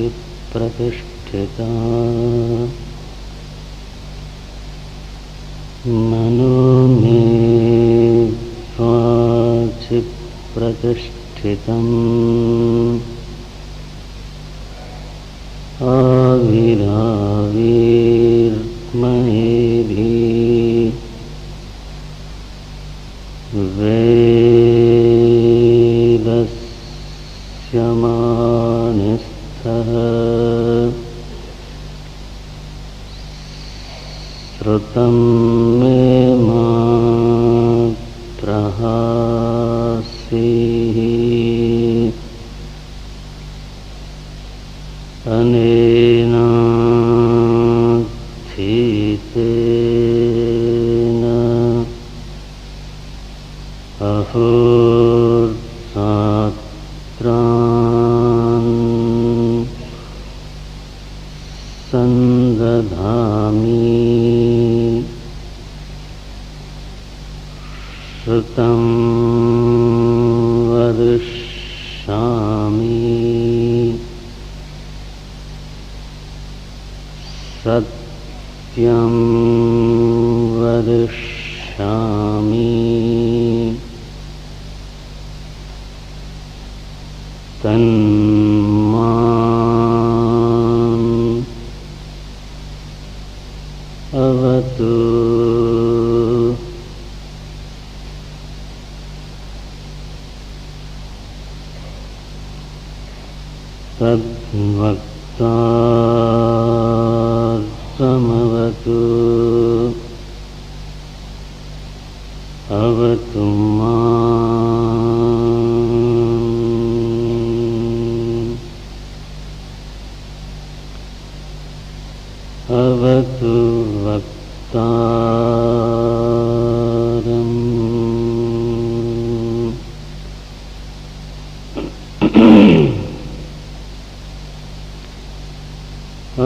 प्रतिष्ठिता मनो मे वाचि प्रतिष्ठितम् आविराविर्महेभिः वेदस्यमानस्थः श्रुतं मे मा प्रहासीः अनेनाधीतेन अहोरात्रान् सन्दधामि श्रुतं वदिष्यामि सत्यं वदिष्यामि तन्माम् अवतु तद्वक्तारमवतु अवतु माम् अवतु वक्तारम्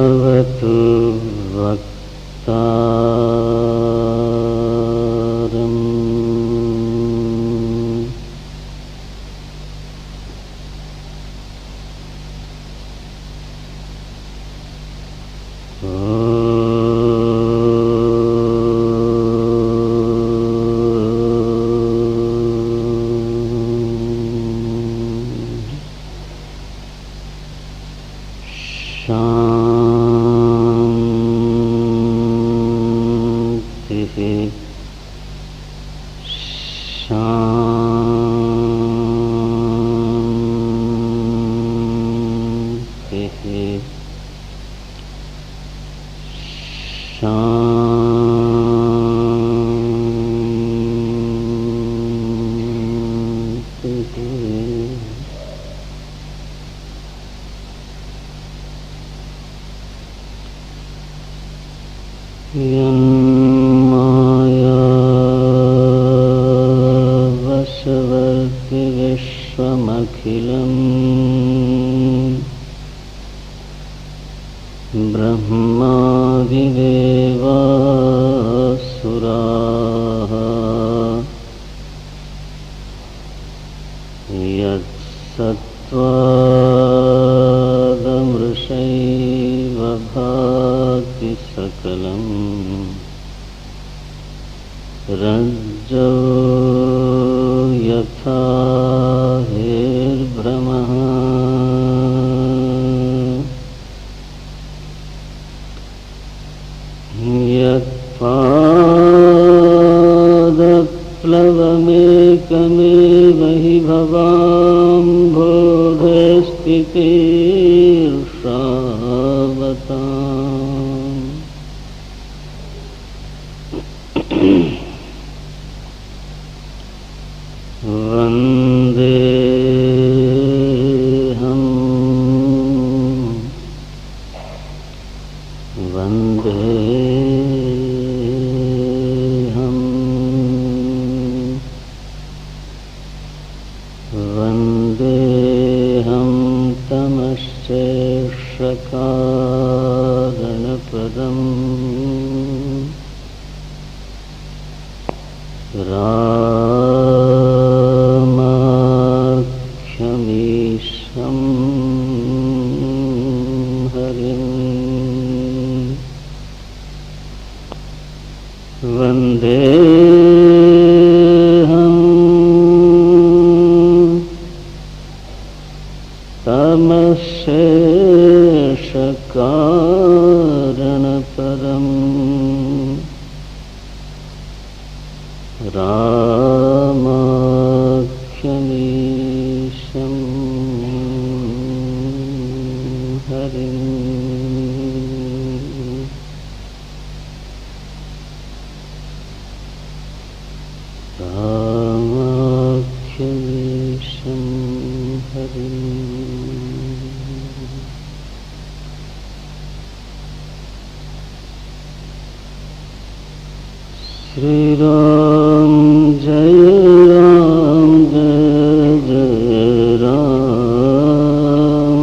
अवतु वक्तारम् शान्तिः शान्तिः यन्मायावशवर्ति विश्वमखिलम् ब्रह्मादिदेवासुराः यत्सत्त्वादमृषैव भाति सकलम् रज्जो यथा हेर्भ्रमः यत्पादप्लवमेकमेव हि भवाम्भोधे स्थितिर्षावताम् वन्देऽहं वन्देऽहं वन्देऽहं तमश्चेषकारणपदम् रामाख्यमीशम् शेष कारण परम रामाख्यमीशं हरिं रामाख्यमीशं हरिं श्री राम जय राम जय जय राम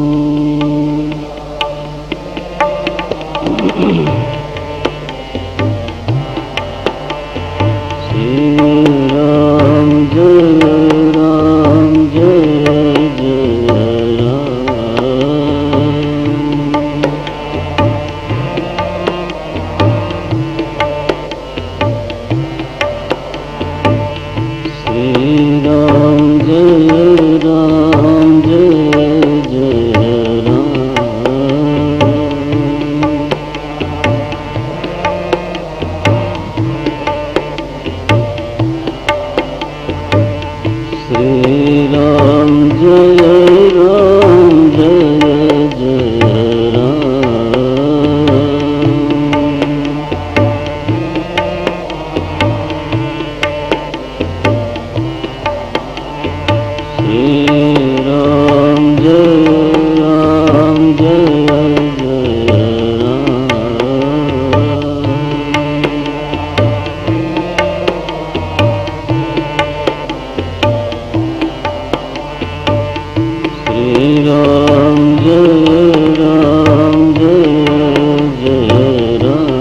श्री राम जय राम जय जय राम श्री राम जय राम जय जय राम श्री राम जय राम जय जय राम श्री राम जय राम जय जय राम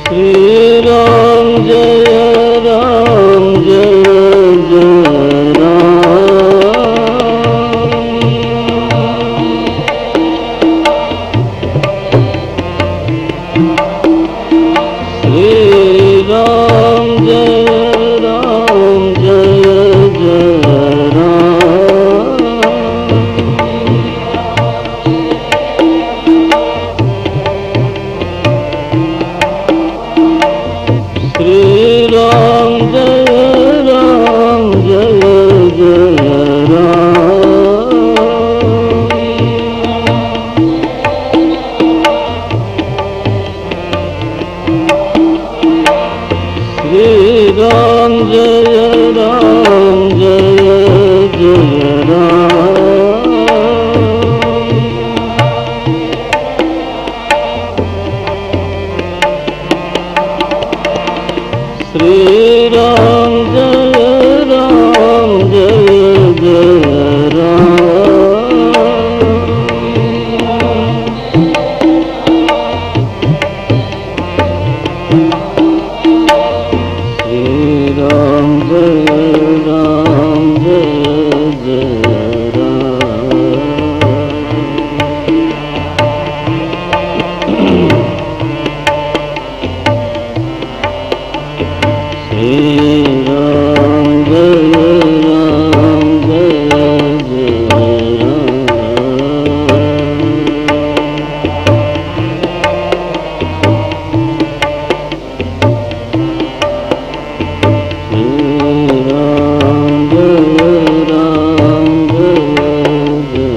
श्री राम जय राम जय जय श्री राम जय राम जय जय श्री राम जय राम जय जय श्री राम जय राम जय जय श्री राम जय राम जय जय श्री राम जय राम जय जय श्री राम जय राम जय जय श्री राम जय राम जय जय श्री राम जय राम जय जय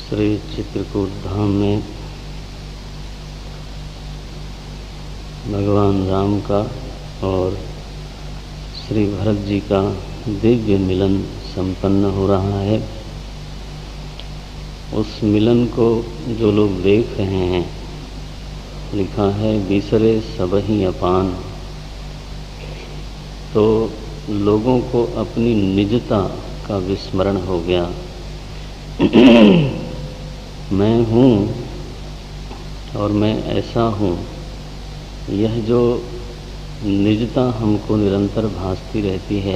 श्री चित्रकूट धाम में भगवान राम का और श्री भरत जी का दिव्य मिलन संपन्न हो रहा है। उस मिलन को जो लोग देख रहे हैं, लिखा है बिसरे सबहि अपान, तो लोगों को अपनी निजता का विस्मरण हो गया। मैं हूँ और मैं ऐसा हूँ, यह जो निजता हमको निरंतर भासती रहती है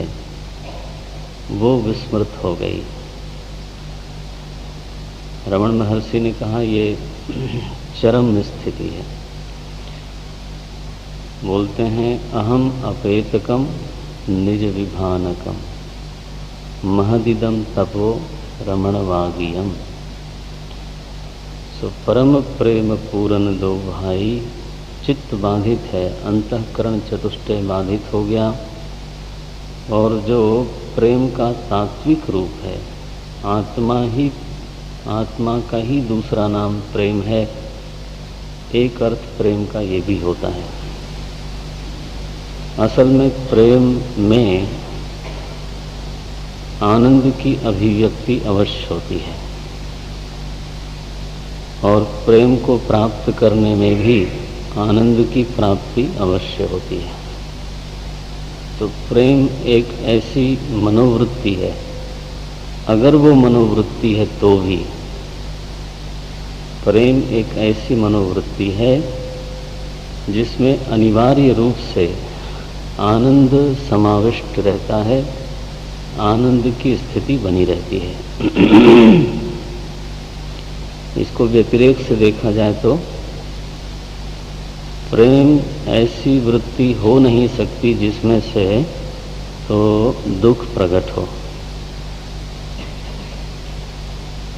वो विस्मृत हो गई। रमण महर्षि ने कहा ये चरम स्थिति है। बोलते हैं अहम अपेतकम निज विभानकम महदिदम तपो रमण वागियम। सो परम प्रेम पूरन दो भाई, चित्त बाधित है, अंतःकरण चतुष्टय बाधित हो गया। और जो प्रेम का तात्विक रूप है, आत्मा का ही दूसरा नाम प्रेम है। एक अर्थ प्रेम का ये भी होता है। असल में प्रेम में आनंद की अभिव्यक्ति अवश्य होती है और प्रेम को प्राप्त करने में भी आनंद की प्राप्ति अवश्य होती है। तो प्रेम एक ऐसी मनोवृत्ति है, अगर वो मनोवृत्ति है तो भी प्रेम एक ऐसी मनोवृत्ति है जिसमें अनिवार्य रूप से आनंद समाविष्ट रहता है, आनंद की स्थिति बनी रहती है। इसको व्यतिरेक से देखा जाए तो प्रेम ऐसी वृत्ति हो नहीं सकती जिसमें से तो दुख प्रकट हो।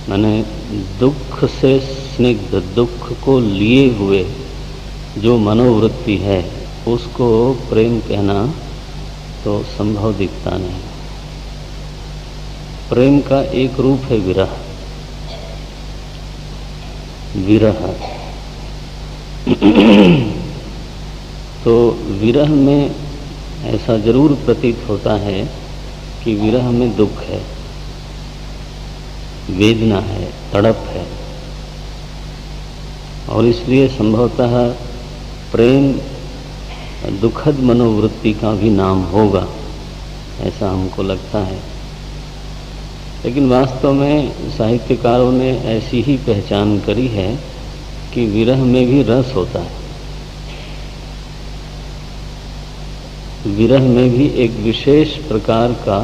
माने दुख से स्निग्ध, दुख को लिए हुए जो मनोवृत्ति है उसको प्रेम कहना तो संभव दिखता नहीं। प्रेम का एक रूप है विरह। तो विरह में ऐसा जरूर प्रतीत होता है कि विरह में दुख है, वेदना है, तड़प है, और इसलिए संभवतः प्रेम दुखद मनोवृत्ति का भी नाम होगा, ऐसा हमको लगता है। लेकिन वास्तव में साहित्यकारों ने ऐसी ही पहचान करी है कि विरह में भी रस होता है, विरह में भी एक विशेष प्रकार का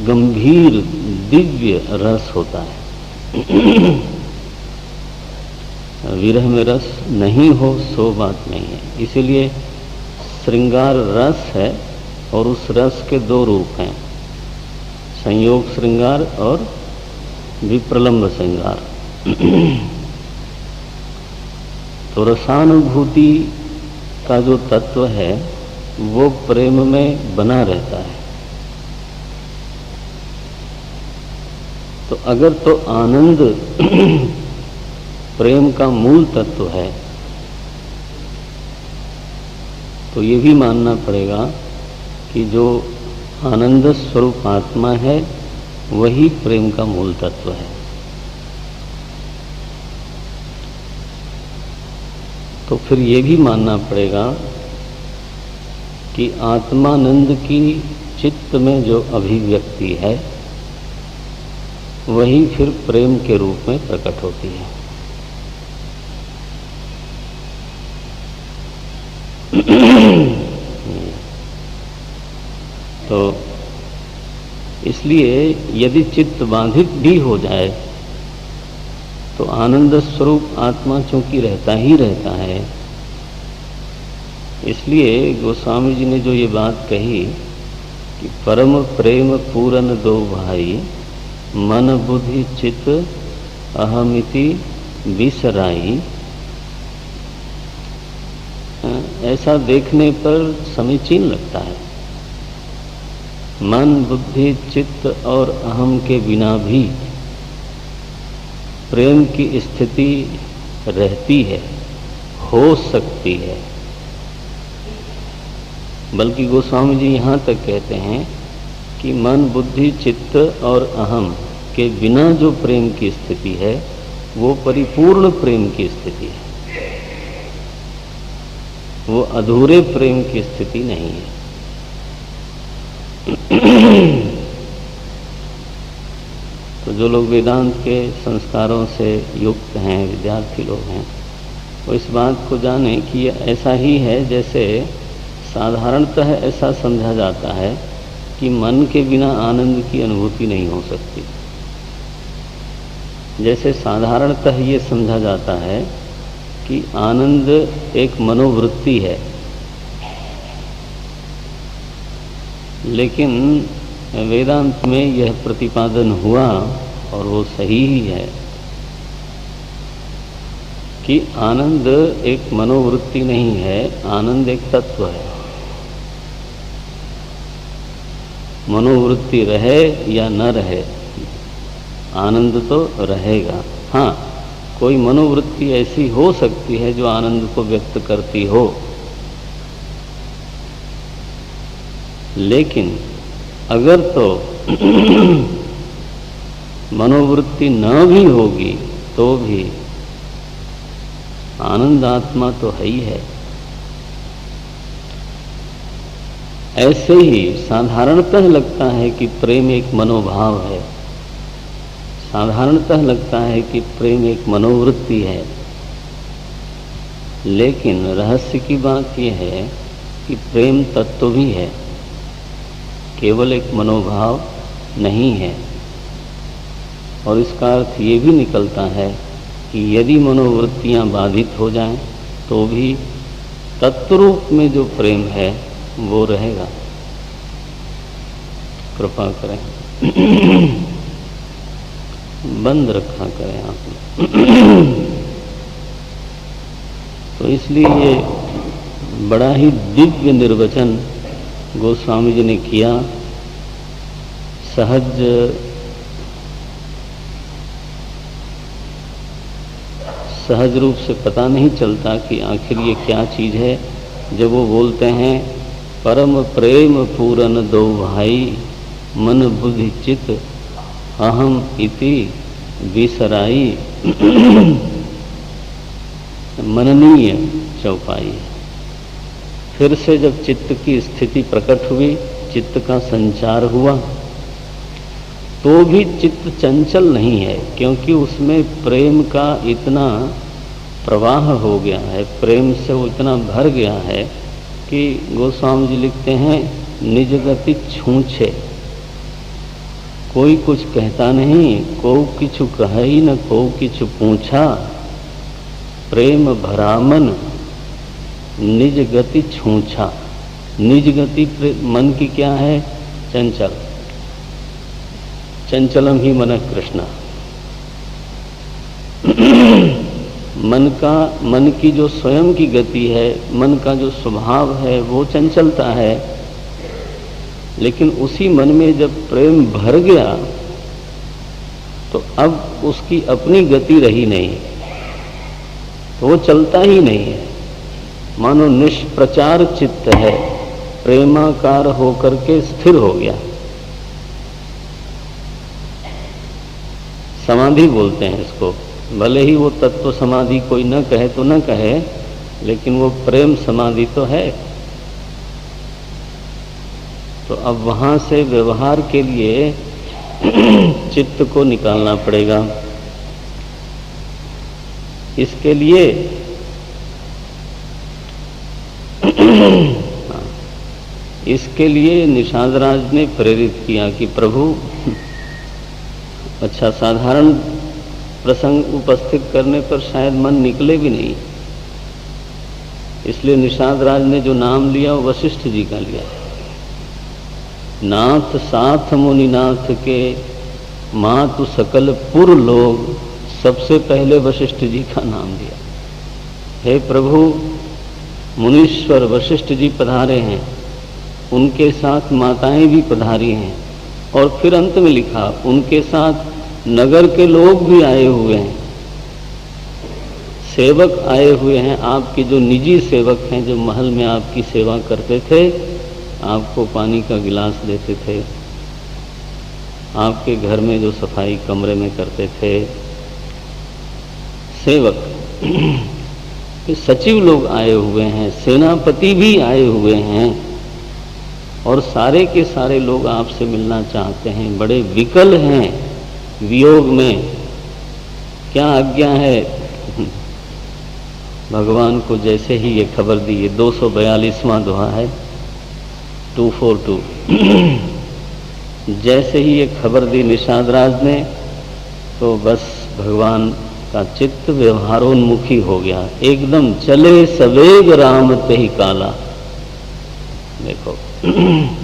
गंभीर दिव्य रस होता है। विरह में रस नहीं हो सो बात नहीं है। इसीलिए श्रृंगार रस है और उस रस के दो रूप हैं, संयोग श्रृंगार और विप्रलंब श्रृंगार। तो रसानुभूति का जो तत्व है वो प्रेम में बना रहता है। तो अगर तो आनंद प्रेम का मूल तत्व है तो ये भी मानना पड़ेगा कि जो आनंद स्वरूप आत्मा है वही प्रेम का मूल तत्व है। तो फिर ये भी मानना पड़ेगा कि आत्मानंद की चित्त में जो अभिव्यक्ति है वही फिर प्रेम के रूप में प्रकट होती है। तो इसलिए यदि चित्त बाधित भी हो जाए तो आनंद स्वरूप आत्मा चूंकि रहता ही रहता है। इसलिए गोस्वामी जी ने जो ये बात कही कि परम प्रेम पूरन दो भाई, मन बुद्धि चित्त अहमिति विसराई, ऐसा देखने पर समीचीन लगता है। मन बुद्धि चित्त और अहम के बिना भी प्रेम की स्थिति रहती है, हो सकती है। बल्कि गोस्वामी जी यहाँ तक कहते हैं कि मन बुद्धि चित्त और अहम के बिना जो प्रेम की स्थिति है वो परिपूर्ण प्रेम की स्थिति है, वो अधूरे प्रेम की स्थिति नहीं है। तो जो लोग वेदांत के संस्कारों से युक्त हैं, विद्यार्थी लोग हैं, वो इस बात को जाने कि यह ऐसा ही है जैसे साधारणतः ऐसा समझा जाता है कि मन के बिना आनंद की अनुभूति नहीं हो सकती। जैसे साधारणतः ये समझा जाता है कि आनंद एक मनोवृत्ति है, लेकिन वेदांत में यह प्रतिपादन हुआ और वो सही ही है कि आनंद एक मनोवृत्ति नहीं है, आनंद एक तत्व है। मनोवृत्ति रहे या न रहे, आनंद तो रहेगा। हाँ, कोई मनोवृत्ति ऐसी हो सकती है जो आनंद को व्यक्त करती हो, लेकिन अगर तो मनोवृत्ति न भी होगी तो भी आनंद आत्मा तो है ही है। ऐसे ही साधारणतः लगता है कि प्रेम एक मनोभाव है, साधारणतः लगता है कि प्रेम एक मनोवृत्ति है, लेकिन रहस्य की बात यह है कि प्रेम तत्व भी है, केवल एक मनोभाव नहीं है। और इसका अर्थ ये भी निकलता है कि यदि मनोवृत्तियां बाधित हो जाएं तो भी तत्वरूप में जो प्रेम है वो रहेगा। कृपा करें बंद रखा करें आप। तो इसलिए ये बड़ा ही दिव्य निर्वचन गोस्वामी जी ने किया। सहज रूप से पता नहीं चलता कि आखिर ये क्या चीज़ है जब वो बोलते हैं परम प्रेम पूरन दो भाई, मन बुद्धि चित्त अहम इति विसराई। मननीय चौपाई। फिर से जब चित्त की स्थिति प्रकट हुई, चित्त का संचार हुआ, तो भी चित्त चंचल नहीं है, क्योंकि उसमें प्रेम का इतना प्रवाह हो गया है, प्रेम से वो इतना भर गया है कि गोस्वामी जी लिखते हैं निज गति छूछे। कोई कुछ कहता नहीं, को किछु कही न को किछु पूछा, प्रेम भरामन निज गति छूछा। निज गति मन की क्या है? चंचल। चंचलम ही मन कृष्ण। मन की जो स्वयं की गति है, मन का जो स्वभाव है वो चंचलता है, लेकिन उसी मन में जब प्रेम भर गया तो अब उसकी अपनी गति रही नहीं, तो वो चलता ही नहीं है, मानो निष्प्रचार चित्त है, प्रेमाकार होकर के स्थिर हो गया। समाधि बोलते हैं इसको। भले ही वो तत्व समाधि कोई न कहे तो न कहे, लेकिन वो प्रेम समाधि तो है। तो अब वहां से व्यवहार के लिए चित्त को निकालना पड़ेगा। इसके लिए निषादराज ने प्रेरित किया कि प्रभु, अच्छा साधारण प्रसंग उपस्थित करने पर शायद मन निकले भी नहीं, इसलिए निषादराज ने जो नाम लिया वो वशिष्ठ जी का लिया। नाथ साथ मुनिनाथ के मातु सकल पुर लोग, सबसे पहले वशिष्ठ जी का नाम लिया। हे प्रभु, मुनीश्वर वशिष्ठ जी पधारे हैं, उनके साथ माताएं भी पधारी हैं, और फिर अंत में लिखा उनके साथ नगर के लोग भी आए हुए हैं, सेवक आए हुए हैं, आपके जो निजी सेवक हैं, जो महल में आपकी सेवा करते थे, आपको पानी का गिलास देते थे, आपके घर में जो सफाई कमरे में करते थे, सेवक सचिव लोग आए हुए हैं, सेनापति भी आए हुए हैं, और सारे के सारे लोग आपसे मिलना चाहते हैं, बड़े विकल हैं वियोग में, क्या आज्ञा है। भगवान को जैसे ही ये खबर दी, ये 242वां दोहा है, 242। जैसे ही ये खबर दी निषादराज ने, तो बस भगवान का चित्त व्यवहारोन्मुखी हो गया, एकदम चले सवेग राम ते ही काला। देखो,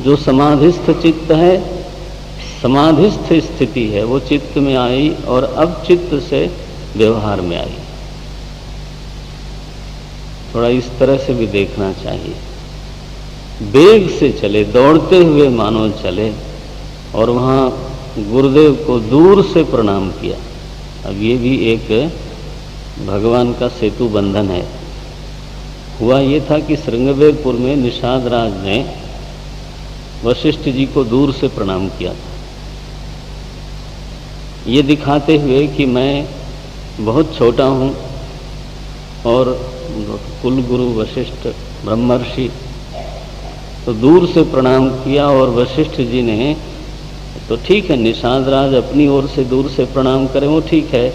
जो समाधिस्थ चित्त है, समाधिस्थ स्थिति है, वो चित्त में आई और अब चित्त से व्यवहार में आई। थोड़ा इस तरह से भी देखना चाहिए, वेग से चले, दौड़ते हुए मानो चले, और वहां गुरुदेव को दूर से प्रणाम किया। अब ये भी एक भगवान का सेतु बंधन है। हुआ ये था कि श्रृंगवेरपुर में निषादराज ने वशिष्ठ जी को दूर से प्रणाम किया था, ये दिखाते हुए कि मैं बहुत छोटा हूँ और कुल गुरु वशिष्ठ ब्रह्मर्षि, तो दूर से प्रणाम किया। और वशिष्ठ जी ने, तो ठीक है निषादराज अपनी ओर से दूर से प्रणाम करें वो ठीक है,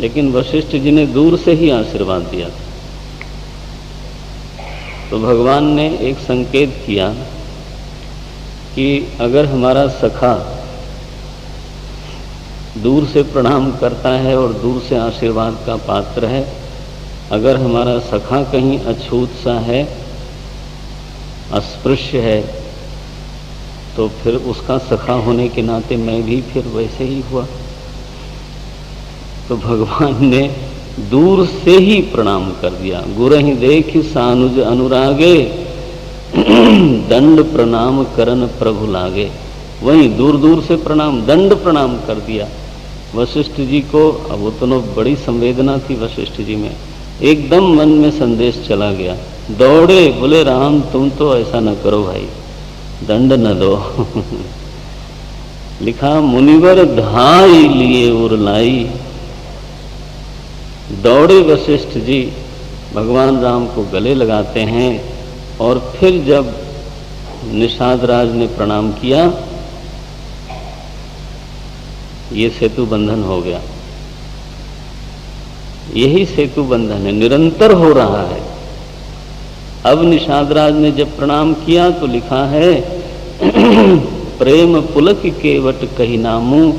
लेकिन वशिष्ठ जी ने दूर से ही आशीर्वाद दिया। तो भगवान ने एक संकेत किया कि अगर हमारा सखा दूर से प्रणाम करता है और दूर से आशीर्वाद का पात्र है, अगर हमारा सखा कहीं अछूत सा है, अस्पृश्य है, तो फिर उसका सखा होने के नाते मैं भी फिर वैसे ही हुआ। तो भगवान ने दूर से ही प्रणाम कर दिया। गुरहि देख सानुज अनुरागे, दंड प्रणाम करन प्रभु लागे। वहीं दूर दूर से प्रणाम, दंड प्रणाम कर दिया वशिष्ठ जी को। अब उतना बड़ी संवेदना थी वशिष्ठ जी में, एकदम मन में संदेश चला गया, दौड़े, बोले राम तुम तो ऐसा न करो भाई, दंड न दो। लिखा मुनिवर धाई लिए उर लाई। दौड़े वशिष्ठ जी, भगवान राम को गले लगाते हैं, और फिर जब निषादराज ने प्रणाम किया, ये सेतु बंधन हो गया। यही सेतु बंधन है, निरंतर हो रहा है। अब निषादराज ने जब प्रणाम किया तो लिखा है प्रेम पुलक केवट कही नामू,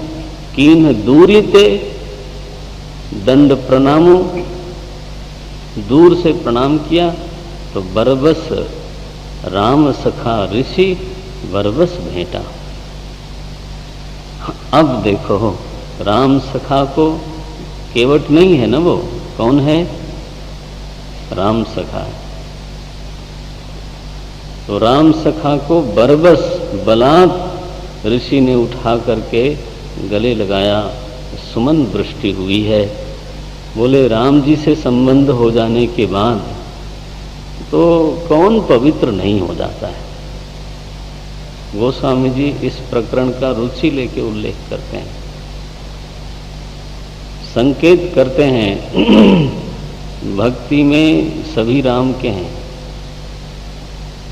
कीन्ह दूरी ते दंड प्रणामो। दूर से प्रणाम किया तो बरबस राम सखा ऋषि बरबस भेंटा। अब देखो, राम सखा को केवट नहीं है ना, वो कौन है? राम सखा। तो राम सखा को बरबस बलात् ऋषि ने उठा करके गले लगाया, सुमन वृष्टि हुई है। बोले राम जी से संबंध हो जाने के बाद तो कौन पवित्र नहीं हो जाता है। गोस्वामी जी इस प्रकरण का रुचि लेके उल्लेख करते हैं, संकेत करते हैं भक्ति में सभी राम के हैं,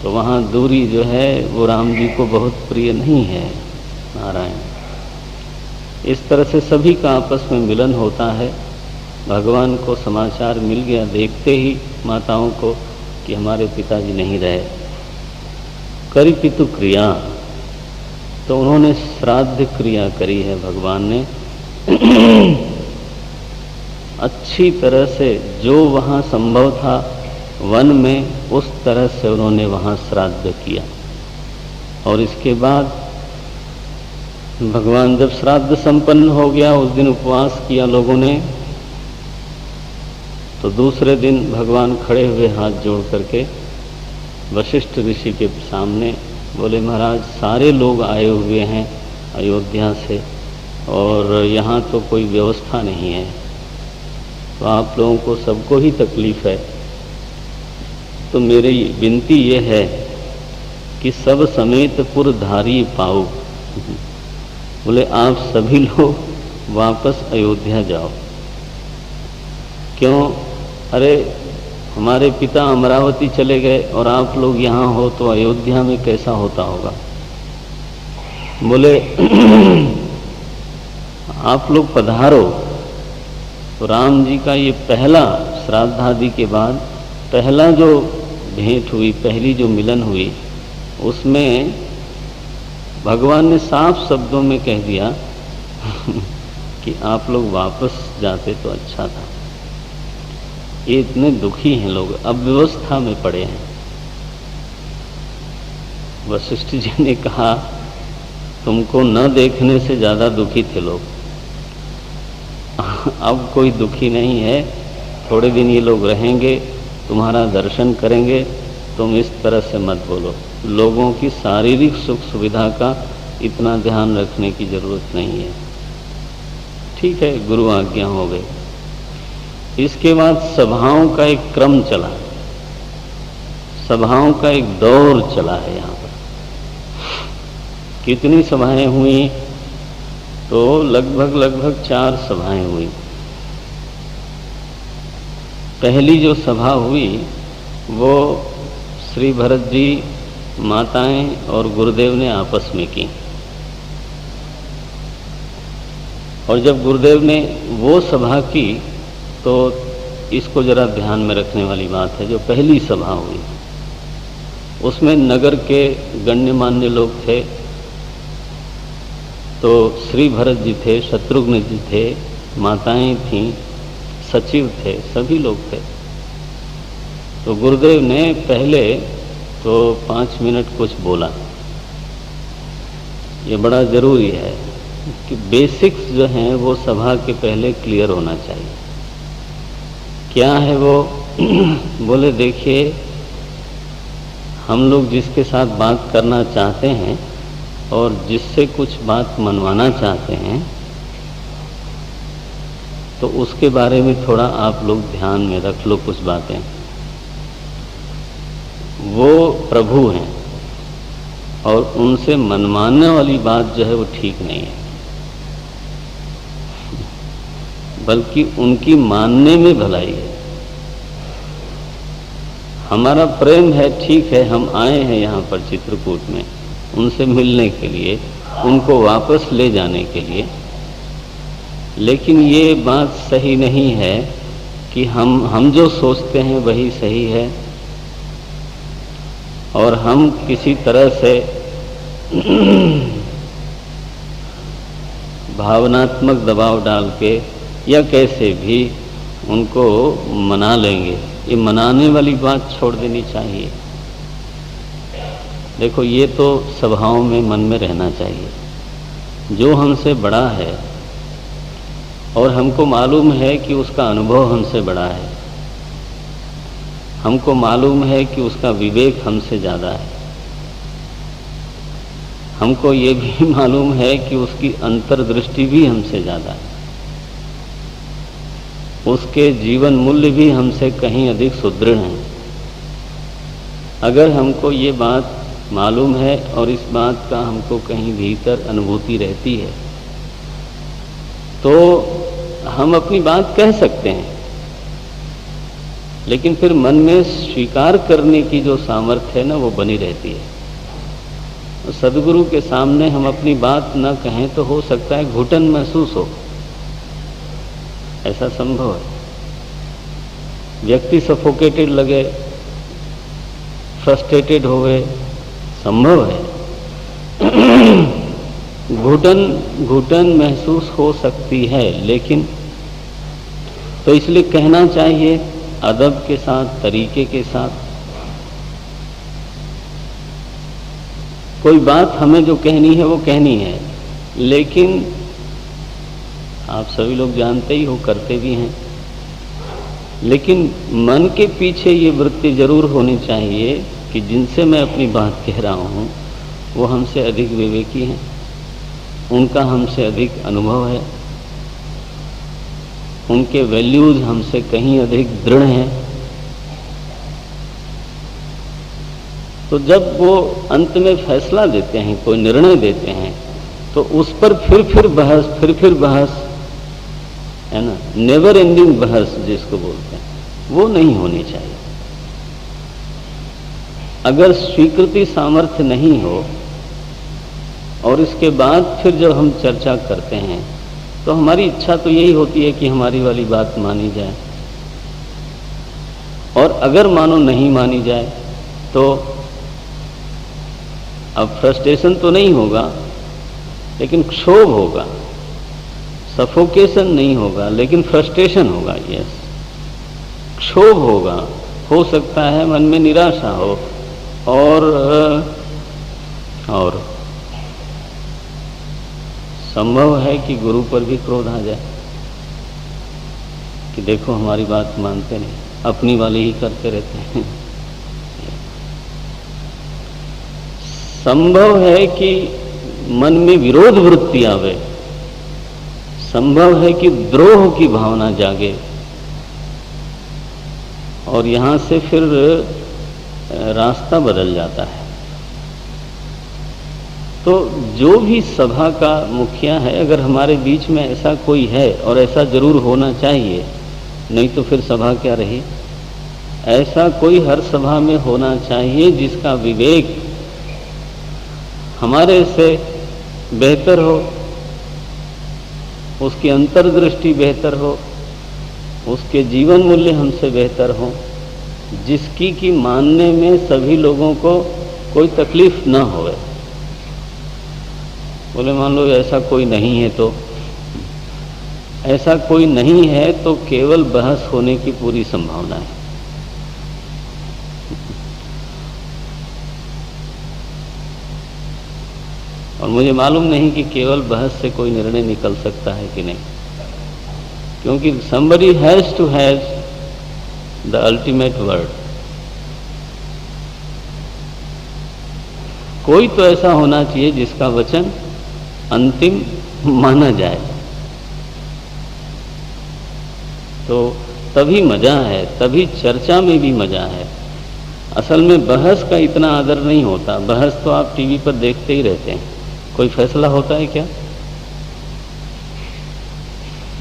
तो वहाँ दूरी जो है वो राम जी को बहुत प्रिय नहीं है। नारायण, इस तरह से सभी का आपस में मिलन होता है। भगवान को समाचार मिल गया देखते ही माताओं को कि हमारे पिताजी नहीं रहे। करी पितु क्रिया, तो उन्होंने श्राद्ध क्रिया करी है भगवान ने। अच्छी तरह से जो वहाँ संभव था वन में, उस तरह से उन्होंने वहाँ श्राद्ध किया। और इसके बाद भगवान जब श्राद्ध संपन्न हो गया, उस दिन उपवास किया लोगों ने, तो दूसरे दिन भगवान खड़े हुए हाथ जोड़ करके वशिष्ठ ऋषि के सामने बोले, महाराज सारे लोग आए हुए हैं अयोध्या से और यहाँ तो कोई व्यवस्था नहीं है, तो आप लोगों को सबको ही तकलीफ है, तो मेरी विनती ये है कि सब समेत पुरधारी पाओ। बोले आप सभी लोग वापस अयोध्या जाओ। क्यों? अरे हमारे पिता अमरावती चले गए और आप लोग यहाँ हो, तो अयोध्या में कैसा होता होगा। बोले आप लोग पधारो। तो राम जी का ये पहला श्राद्धादि के बाद पहला जो भेंट हुई, पहली जो मिलन हुई, उसमें भगवान ने साफ शब्दों में कह दिया कि आप लोग वापस जाते तो अच्छा था। ये इतने दुखी हैं लोग, अब व्यवस्था में पड़े हैं। वशिष्ठ जी ने कहा तुमको न देखने से ज्यादा दुखी थे लोग, अब कोई दुखी नहीं है। थोड़े दिन ये लोग रहेंगे, तुम्हारा दर्शन करेंगे, तुम इस तरह से मत बोलो। लोगों की शारीरिक सुख सुविधा का इतना ध्यान रखने की जरूरत नहीं है। ठीक है, गुरु आज्ञा हो गई। इसके बाद सभाओं का एक क्रम चला, सभाओं का एक दौर चला है यहाँ पर। कितनी सभाएं हुई? तो लगभग 4 सभाएं हुई। पहली जो सभा हुई वो श्री भरत जी, माताएं और गुरुदेव ने आपस में की। और जब गुरुदेव ने वो सभा की, तो इसको जरा ध्यान में रखने वाली बात है, जो पहली सभा हुई उसमें नगर के गण्यमान्य लोग थे। तो श्री भरत जी थे, शत्रुघ्न जी थे, माताएं थीं, सचिव थे, सभी लोग थे। तो गुरुदेव ने पहले तो 5 मिनट कुछ बोला। ये बड़ा जरूरी है कि बेसिक्स जो हैं वो सभा के पहले क्लियर होना चाहिए। क्या है वो? बोले देखिए, हम लोग जिसके साथ बात करना चाहते हैं और जिससे कुछ बात मनवाना चाहते हैं, तो उसके बारे में थोड़ा आप लोग ध्यान में रख लो कुछ बातें। वो प्रभु हैं और उनसे मनवाने वाली बात जो है वो ठीक नहीं है, बल्कि उनकी मानने में भलाई है। हमारा प्रेम है, ठीक है, हम आए हैं यहाँ पर चित्रकूट में उनसे मिलने के लिए, उनको वापस ले जाने के लिए, लेकिन ये बात सही नहीं है कि हम जो सोचते हैं वही सही है और हम किसी तरह से भावनात्मक दबाव डाल के या कैसे भी उनको मना लेंगे। ये मनाने वाली बात छोड़ देनी चाहिए। देखो, ये तो सभाओं में मन में रहना चाहिए। जो हमसे बड़ा है और हमको मालूम है कि उसका अनुभव हमसे बड़ा है, हमको मालूम है कि उसका विवेक हमसे ज़्यादा है, हमको ये भी मालूम है कि उसकी अंतर्दृष्टि भी हमसे ज़्यादा है, उसके जीवन मूल्य भी हमसे कहीं अधिक सुदृढ़ हैं। अगर हमको ये बात मालूम है और इस बात का हमको कहीं भीतर अनुभूति रहती है, तो हम अपनी बात कह सकते हैं। लेकिन फिर मन में स्वीकार करने की जो सामर्थ्य है ना, वो बनी रहती है। सदगुरु के सामने हम अपनी बात न कहें तो हो सकता है घुटन महसूस हो, ऐसा संभव है। व्यक्ति सफोकेटेड लगे, फ्रस्ट्रेटेड होवे, संभव है। घुटन महसूस हो सकती है, लेकिन तो इसलिए कहना चाहिए अदब के साथ, तरीके के साथ। कोई बात हमें जो कहनी है वो कहनी है, लेकिन आप सभी लोग जानते ही हो, करते भी हैं, लेकिन मन के पीछे ये वृत्ति जरूर होनी चाहिए कि जिनसे मैं अपनी बात कह रहा हूं वो हमसे अधिक विवेकी हैं, उनका हमसे अधिक अनुभव है, उनके वैल्यूज हमसे कहीं अधिक दृढ़ हैं। तो जब वो अंत में फैसला देते हैं, कोई निर्णय देते हैं, तो उस पर फिर बहस है ना, नेवर एंडिंग बहस जिसको बोलते हैं, वो नहीं होनी चाहिए। अगर स्वीकृति सामर्थ्य नहीं हो और इसके बाद फिर जब हम चर्चा करते हैं तो हमारी इच्छा तो यही होती है कि हमारी वाली बात मानी जाए, और अगर मानो नहीं मानी जाए तो अब फ्रस्ट्रेशन तो नहीं होगा, लेकिन क्षोभ होगा। सफोकेशन नहीं होगा, लेकिन फ्रस्ट्रेशन होगा। यस, क्षोभ होगा, हो सकता है मन में निराशा हो, और संभव है कि गुरु पर भी क्रोध आ जाए कि देखो हमारी बात मानते नहीं, अपनी वाली ही करते रहते हैं। संभव है कि मन में विरोध वृत्ति आवे, संभव है कि द्रोह की भावना जागे, और यहां से फिर रास्ता बदल जाता है। तो जो भी सभा का मुखिया है, अगर हमारे बीच में ऐसा कोई है, और ऐसा जरूर होना चाहिए, नहीं तो फिर सभा क्या रही, ऐसा कोई हर सभा में होना चाहिए जिसका विवेक हमारे से बेहतर हो, उसकी अंतर्दृष्टि बेहतर हो, उसके जीवन मूल्य हमसे बेहतर हो, जिसकी कि मानने में सभी लोगों को कोई तकलीफ न होवे। बोले मान लो ऐसा कोई नहीं है, तो ऐसा कोई नहीं है तो केवल बहस होने की पूरी संभावना है। और मुझे मालूम नहीं कि केवल बहस से कोई निर्णय निकल सकता है कि नहीं, क्योंकि somebody has to have the ultimate word। कोई तो ऐसा होना चाहिए जिसका वचन अंतिम माना जाए, तो तभी मजा है, तभी चर्चा में भी मजा है। असल में बहस का इतना आदर नहीं होता। बहस तो आप टीवी पर देखते ही रहते हैं, कोई फैसला होता है क्या?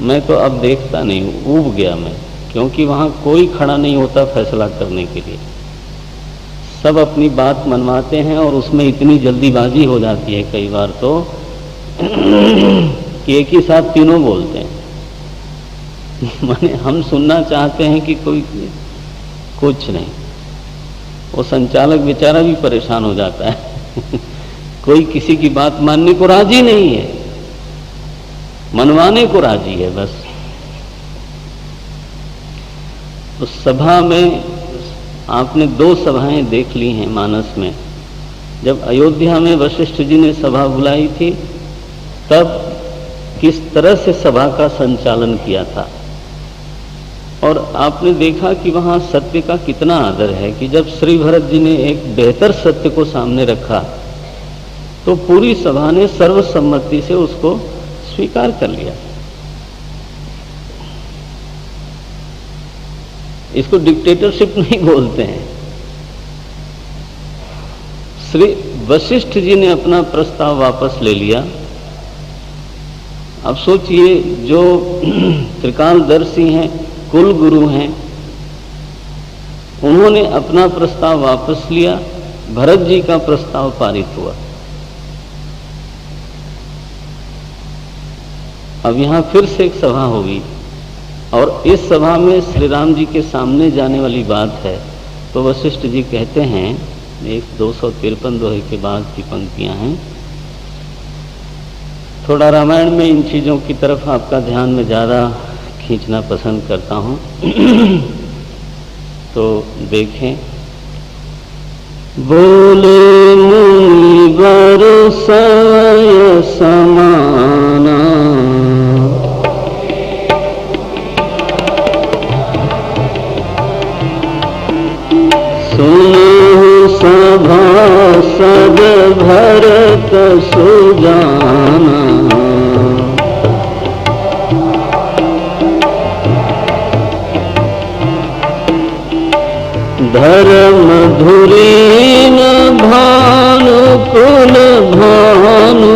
मैं तो अब देखता नहीं, ऊब गया मैं, क्योंकि वहां कोई खड़ा नहीं होता फैसला करने के लिए। सब अपनी बात मनवाते हैं, और उसमें इतनी जल्दीबाजी हो जाती है कई बार तो कि एक ही साथ तीनों बोलते हैं। माने हम सुनना चाहते हैं कि कोई कुछ नहीं, वो संचालक बेचारा भी परेशान हो जाता है। कोई किसी की बात मानने को राजी नहीं है, मनवाने को राजी है बस। तो सभा में आपने 2 सभाएं देख ली हैं मानस में। जब अयोध्या में वशिष्ठ जी ने सभा बुलाई थी, तब किस तरह से सभा का संचालन किया था, और आपने देखा कि वहां सत्य का कितना आदर है कि जब श्री भरत जी ने एक बेहतर सत्य को सामने रखा तो पूरी सभा ने सर्वसम्मति से उसको स्वीकार कर लिया। इसको डिक्टेटरशिप नहीं बोलते हैं। श्री वशिष्ठ जी ने अपना प्रस्ताव वापस ले लिया। अब सोचिए, जो त्रिकालदर्शी हैं, कुल गुरु हैं, उन्होंने अपना प्रस्ताव वापस लिया, भरत जी का प्रस्ताव पारित हुआ। अब यहां फिर से एक सभा होगी और इस सभा में श्री राम जी के सामने जाने वाली बात है। तो वशिष्ठ जी कहते हैं, 253 दोहे के बाद की पंक्तियां हैं। थोड़ा रामायण में इन चीजों की तरफ आपका ध्यान में ज्यादा खींचना पसंद करता हूं। तो देखें, बोले मुनिवर सय समाना, सुनो सभासद भरत सुजाना, धर्म धुरीन भानु कुल भानु,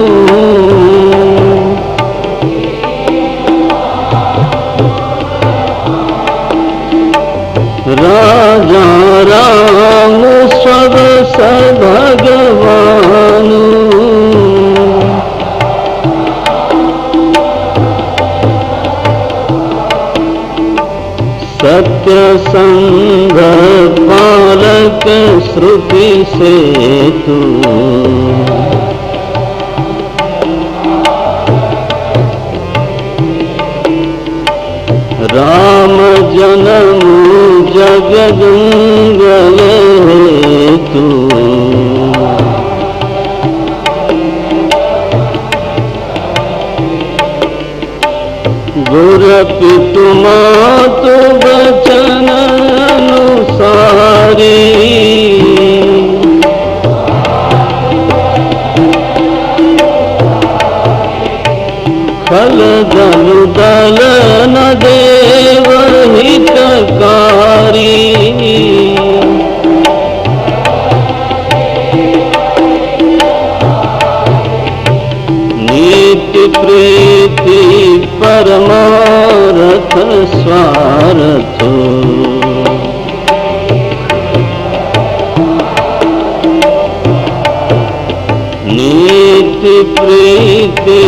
राजा राम सब सद्भगवानु, सत्य संग पालक श्रुति सेतु, राम जन्म जगदंगल हेतु, गुर पितु मातु बचन अनुसारी, खल दलु दल न देव हितकारी, नीति प्रीति परमारथ स्वार्थ, नीति प्रीति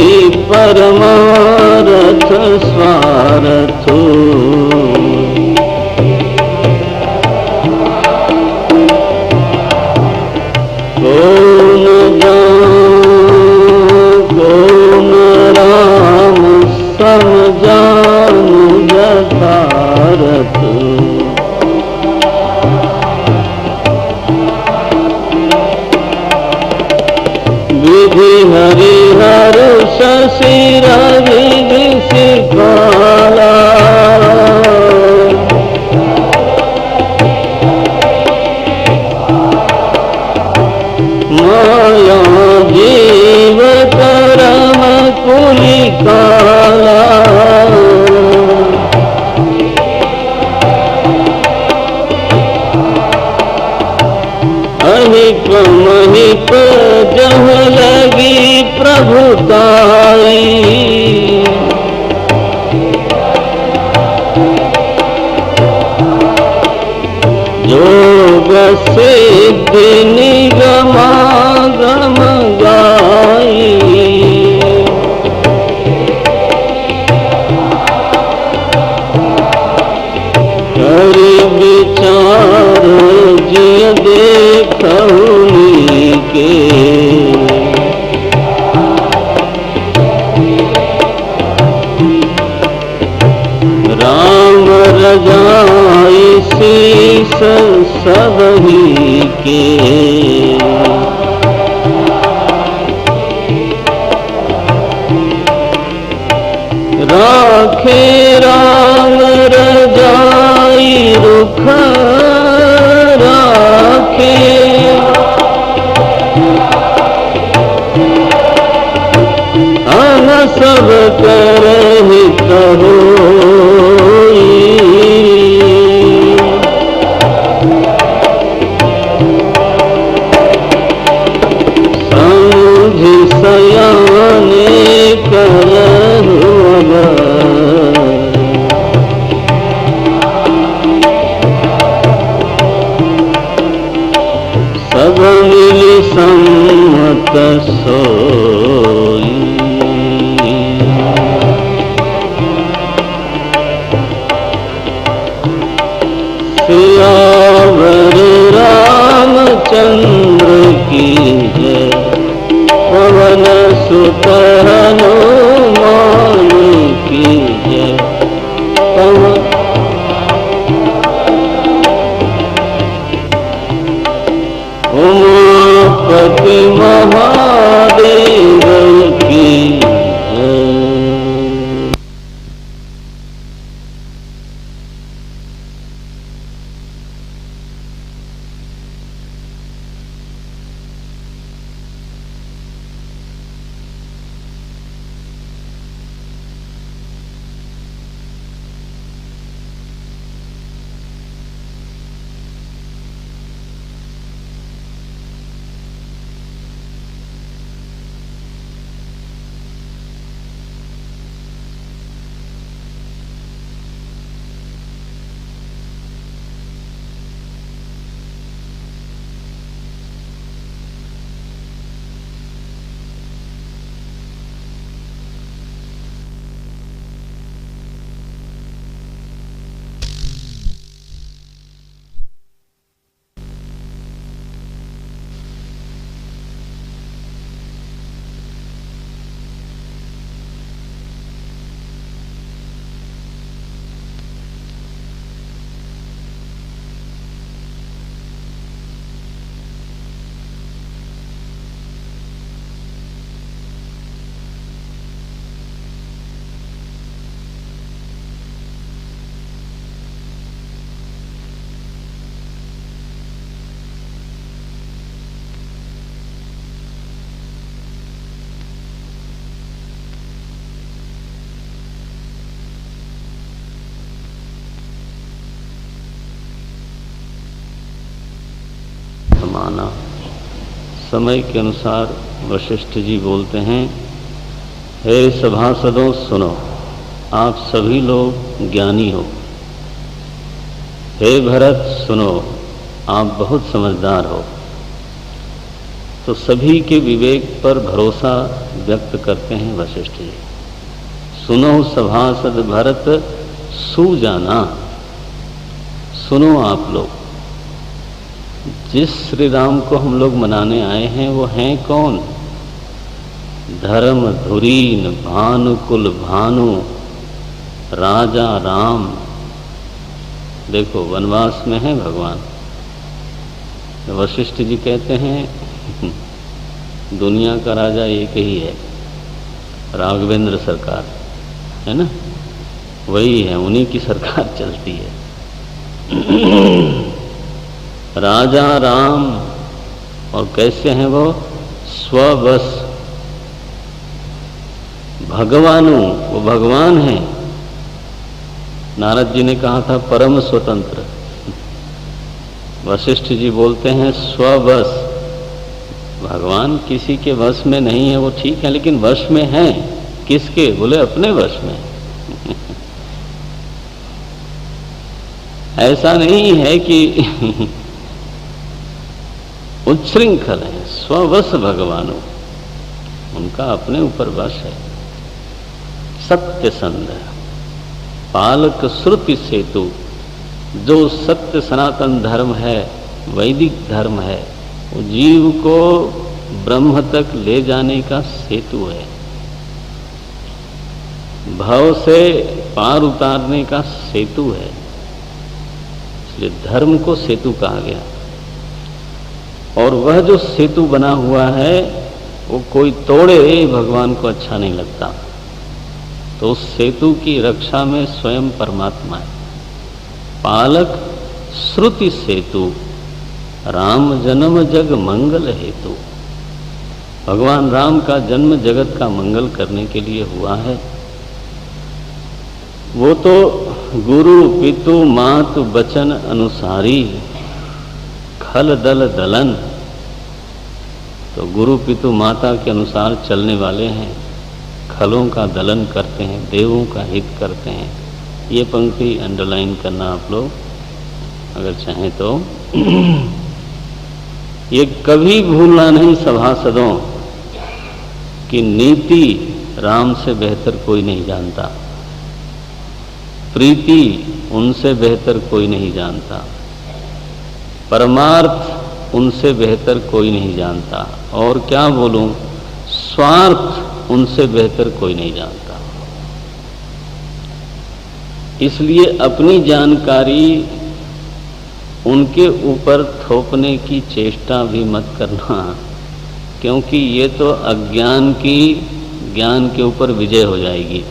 परमारथ स्वार्थ, समझानु यथार्थ, विधि हरिहर शशि रवि ऋषिकाला, माया जीव करम कुलिकाला, अहिप महिप जह लगी प्रभुताई, सोई। सियावर रामचंद्र की जय, पवन सुत हनुमान की जय। उमापति महादेव की जय। माना। समय के अनुसार वशिष्ठ जी बोलते हैं, हे सभासदों सुनो, आप सभी लोग ज्ञानी हो। हे भरत सुनो, आप बहुत समझदार हो। तो सभी के विवेक पर भरोसा व्यक्त करते हैं वशिष्ठ जी। सुनो सभासद भरत सुजाना, सुनो आप लोग। जिस श्री राम को हम लोग मनाने आए हैं वो हैं कौन? धर्म धुरीन भानुकुल भानु राजा राम। देखो वनवास में है भगवान। वशिष्ठ जी कहते हैं दुनिया का राजा एक ही है, राघवेंद्र सरकार, है ना, वही है, उन्हीं की सरकार चलती है। राजा राम। और कैसे हैं वो? स्वबस भगवानु, वो भगवान है। नारद जी ने कहा था परम स्वतंत्र। वशिष्ठ जी बोलते हैं स्वबस। भगवान किसी के वश में नहीं है, वो ठीक है, लेकिन वश में है। किसके? बोले अपने वश में। ऐसा नहीं है कि उच्छृंखल है, स्ववश भगवानो, उनका अपने ऊपर वश है। सत्य संध पालक श्रुति सेतु, जो सत्य सनातन धर्म है, वैदिक धर्म है, वो जीव को ब्रह्म तक ले जाने का सेतु है, भव से पार उतारने का सेतु है। इसलिए धर्म को सेतु कहा गया। और वह जो सेतु बना हुआ है वो कोई तोड़े भगवान को अच्छा नहीं लगता। तो उस सेतु की रक्षा में स्वयं परमात्मा है। पालक श्रुति सेतु, राम जन्म जग मंगल हेतु। भगवान राम का जन्म जगत का मंगल करने के लिए हुआ है। वो तो गुरु पितु मातु बचन अनुसारी, खल दल दलन। तो गुरु पितु माता के अनुसार चलने वाले हैं, खलों का दलन करते हैं, देवों का हित करते हैं। ये पंक्ति अंडरलाइन करना आप लोग अगर चाहें तो। ये कभी भूलना नहीं सभासदों कि नीति राम से बेहतर कोई नहीं जानता, प्रीति उनसे बेहतर कोई नहीं जानता, परमार्थ उनसे बेहतर कोई नहीं जानता, और क्या बोलूं, स्वार्थ उनसे बेहतर कोई नहीं जानता। इसलिए अपनी जानकारी उनके ऊपर थोपने की चेष्टा भी मत करना, क्योंकि ये तो अज्ञान की ज्ञान के ऊपर विजय हो जाएगी।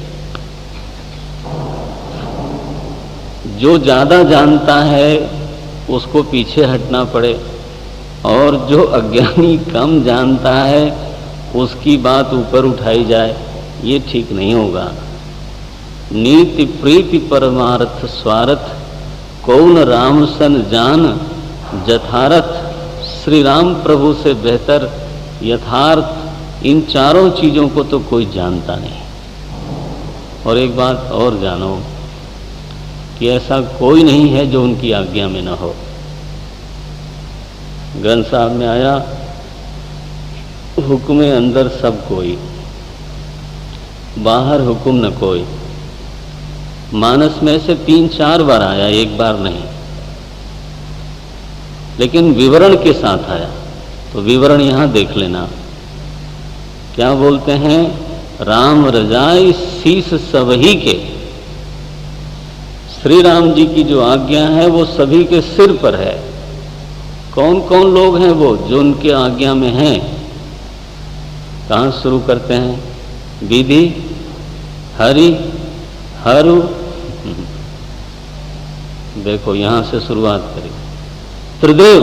जो ज़्यादा जानता है उसको पीछे हटना पड़े, और जो अज्ञानी कम जानता है उसकी बात ऊपर उठाई जाए, ये ठीक नहीं होगा। नीति प्रीति परमार्थ स्वार्थ कौन राम सन जान, जथारथ श्री राम प्रभु से बेहतर यथार्थ इन चारों चीज़ों को तो कोई जानता नहीं। और एक बात और जानो कि ऐसा कोई नहीं है जो उनकी आज्ञा में न हो। ग्रंथ साहब में आया, हुक्म अंदर सब कोई, बाहर हुक्म न कोई। मानस में से 3-4 बार आया, एक बार नहीं, लेकिन विवरण के साथ आया। तो विवरण यहां देख लेना, क्या बोलते हैं, राम रजाई शीस सबही के। श्री राम जी की जो आज्ञा है वो सभी के सिर पर है। कौन कौन लोग हैं वो जो उनके आज्ञा में हैं? कहां शुरू करते हैं? विधि, हरि, हरु। देखो यहां से शुरुआत करें। त्रिदेव,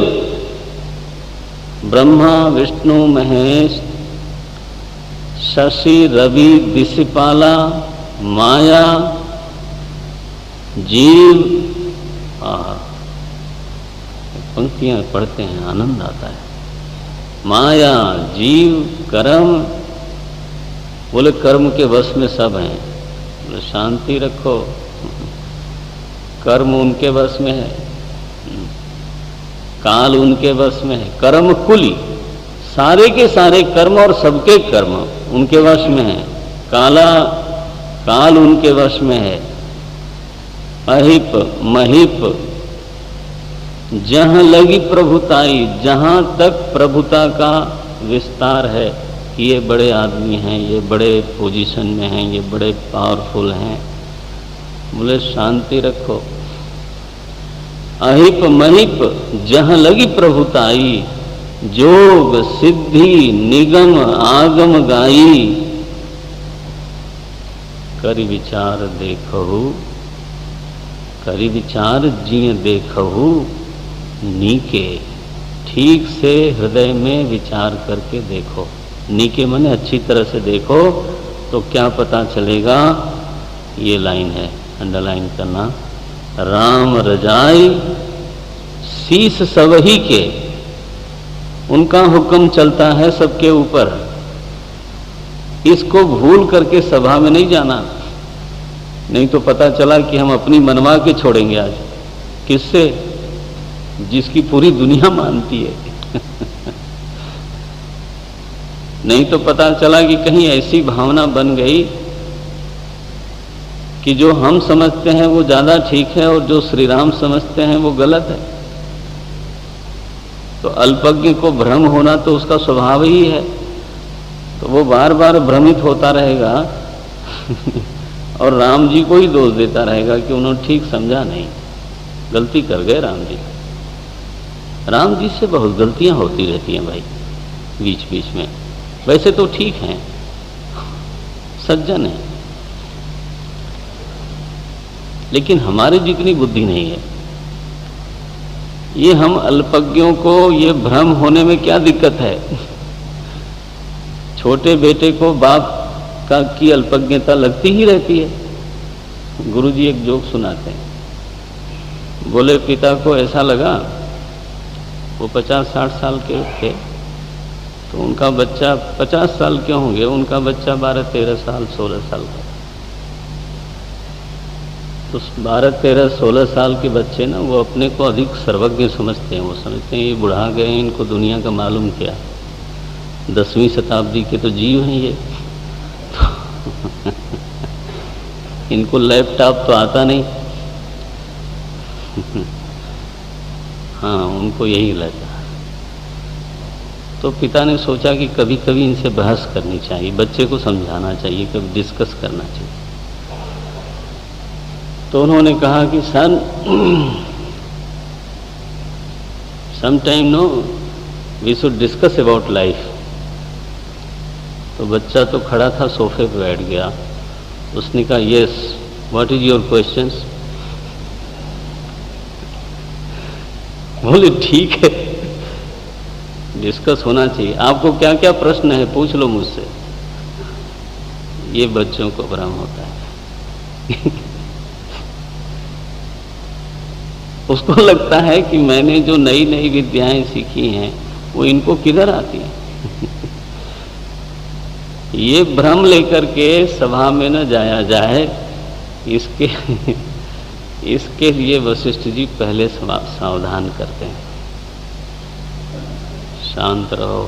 ब्रह्मा विष्णु महेश, शशि रवि दिशिपाला, माया, जीव। पंक्तियां पढ़ते हैं आनंद आता है। माया, जीव, कर्म। बोले कर्म के वश में सब हैं। बोले शांति रखो, कर्म उनके वश में है, काल उनके वश में है। कर्म कुली, सारे के सारे कर्म और सबके कर्म उनके वश में है। काल उनके वश में है। अहिप महिप, जहां लगी प्रभुताई, जहां तक प्रभुता का विस्तार है कि ये बड़े आदमी हैं, ये बड़े पोजीशन में हैं, ये बड़े पावरफुल हैं। बोले शांति रखो। अहिप महिप, जहां लगी प्रभुताई, जोग सिद्धि निगम आगम गाई, करि विचार देखहु, करि विचार जिय देखहु नीके। ठीक से हृदय में विचार करके देखो। नीके माने अच्छी तरह से देखो, तो क्या पता चलेगा? ये लाइन है, अंडरलाइन करना। राम रजाई शीस सबही के, उनका हुक्म चलता है सबके ऊपर। इसको भूल करके सभा में नहीं जाना, नहीं तो पता चला कि हम अपनी मनवा के छोड़ेंगे आज। किससे? जिसकी पूरी दुनिया मानती है। नहीं तो पता चला कि कहीं ऐसी भावना बन गई कि जो हम समझते हैं वो ज्यादा ठीक है और जो श्री राम समझते हैं वो गलत है। तो अल्पज्ञ को भ्रम होना तो उसका स्वभाव ही है, तो वो बार बार भ्रमित होता रहेगा और राम जी को ही दोष देता रहेगा कि उन्होंने ठीक समझा नहीं, गलती कर गए राम जी। राम जी से बहुत गलतियां होती रहती हैं भाई बीच बीच में। वैसे तो ठीक हैं, सज्जन हैं, लेकिन हमारे जितनी बुद्धि नहीं है। ये हम अल्पज्ञों को ये भ्रम होने में क्या दिक्कत है? छोटे बेटे को बाप का की अल्पज्ञता लगती ही रहती है। गुरुजी एक जोक सुनाते हैं। बोले पिता को ऐसा लगा, वो 50-60 साल के थे, तो उनका बच्चा 50 साल के होंगे, उनका बच्चा 12-13 साल 16 साल का। तो 12-13-16 साल के बच्चे ना, वो अपने को अधिक सर्वज्ञ समझते हैं। वो समझते हैं ये बुढ़ा गए, इनको दुनिया का मालूम क्या। 10वीं शताब्दी के तो जीव हैं ये। इनको लैपटॉप तो आता नहीं। हाँ, उनको यही लगता। तो पिता ने सोचा कि कभी कभी इनसे बहस करनी चाहिए, बच्चे को समझाना चाहिए, कभी डिस्कस करना चाहिए। तो उन्होंने कहा कि son, sometime no we should discuss about life. तो बच्चा तो खड़ा था, सोफे पे बैठ गया। उसने कहा, yes, what is your questions? बोले ठीक है, डिस्कस होना चाहिए। आपको क्या क्या प्रश्न है पूछ लो मुझसे। ये बच्चों को भ्रम होता है। उसको लगता है कि मैंने जो नई नई विद्याएं सीखी हैं वो इनको किधर आती हैं। ये भ्रम लेकर के सभा में न जाया जाए, इसके लिए वशिष्ठ जी पहले सावधान करते हैं। शांत रहो,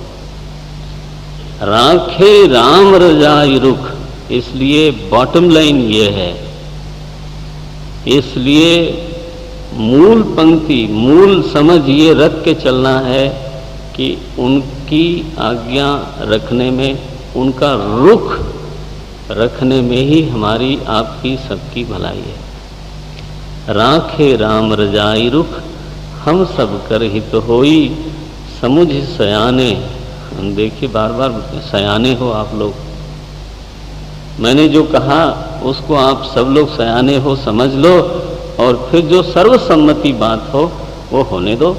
राखे राम रजाई रुख। इसलिए बॉटम लाइन ये है, इसलिए मूल पंक्ति, मूल समझ ये रख के चलना है कि उनकी आज्ञा रखने में, उनका रुख रखने में ही हमारी आपकी सबकी भलाई है। राखे राम रजाई रुख, हम सब कर हित होई, समुझ सयाने। देखिए, बार बार सयाने हो आप लोग। मैंने जो कहा उसको आप सब लोग सयाने हो, समझ लो, और फिर जो सर्वसम्मति बात हो वो होने दो।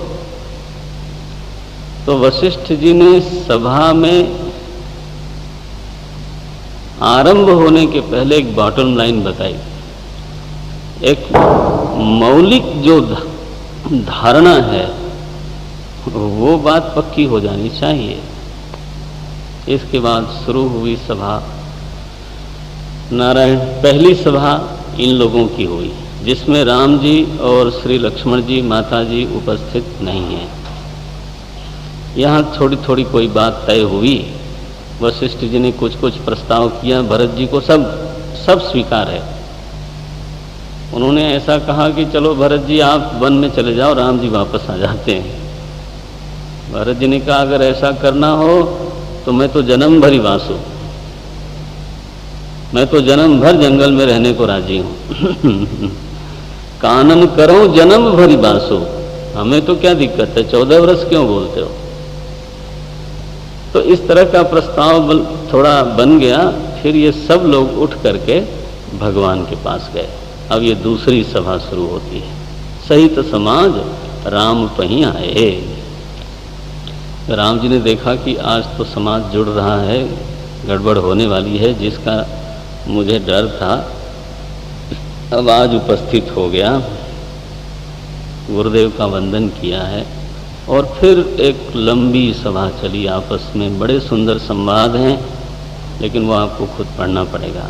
तो वशिष्ठ जी ने सभा में आरंभ होने के पहले एक बॉटम लाइन बताई। एक मौलिक जो धारणा है वो बात पक्की हो जानी चाहिए। इसके बाद शुरू हुई सभा। नारायण, पहली सभा इन लोगों की हुई जिसमें राम जी और श्री लक्ष्मण जी, माता जी उपस्थित नहीं हैं। यहाँ थोड़ी थोड़ी कोई बात तय हुई। वशिष्ठ जी ने कुछ कुछ प्रस्ताव किया, भरत जी को सब स्वीकार है। उन्होंने ऐसा कहा कि चलो भरत जी आप वन में चले जाओ, राम जी वापस आ जाते हैं। भरत जी ने कहा, अगर ऐसा करना हो तो मैं तो जन्म भर ही वासु, मैं तो जन्म भर जंगल में रहने को राजी हूं। कानन करो जन्म भरी बासो, हमें तो क्या दिक्कत है, 14 वर्ष क्यों बोलते हो। तो इस तरह का प्रस्ताव थोड़ा बन गया। फिर ये सब लोग उठ करके भगवान के पास गए। अब ये दूसरी सभा शुरू होती है। सहित समाज राम पहीं आए। राम जी ने देखा कि आज तो समाज जुड़ रहा है, गड़बड़ होने वाली है, जिसका मुझे डर था अब आज उपस्थित हो गया। गुरुदेव का वंदन किया है और फिर एक लंबी सभा चली आपस में। बड़े सुंदर संवाद हैं, लेकिन वो आपको खुद पढ़ना पड़ेगा।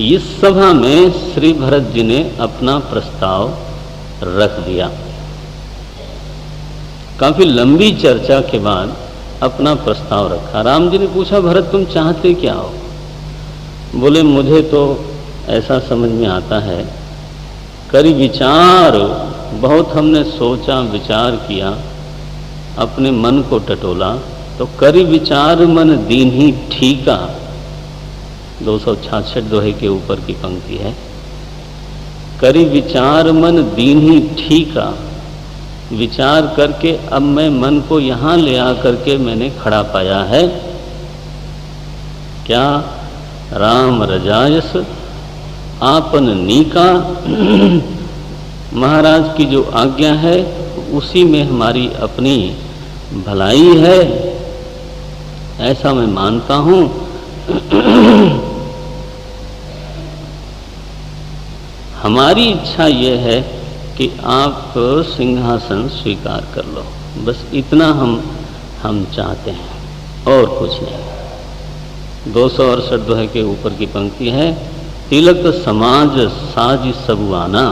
इस सभा में श्री भरत जी ने अपना प्रस्ताव रख दिया। काफी लंबी चर्चा के बाद अपना प्रस्ताव रखा। राम जी ने पूछा, भरत तुम चाहते क्या हो? बोले, मुझे तो ऐसा समझ में आता है, करी विचार, बहुत हमने सोचा विचार किया, अपने मन को टटोला, तो करी विचार मन दीन ही ठीका। 266 दोहे के ऊपर की पंक्ति है। करी विचार मन दीन ही ठीका। विचार करके अब मैं मन को यहाँ ले आ करके मैंने खड़ा पाया है। क्या? राम रजायस आपन नीका। महाराज की जो आज्ञा है उसी में हमारी अपनी भलाई है, ऐसा मैं मानता हूं। हमारी इच्छा यह है कि आप सिंहासन स्वीकार कर लो, बस इतना हम चाहते हैं और कुछ नहीं। 268 दोहे के ऊपर की पंक्ति है, तिलक समाज साज सबुआना।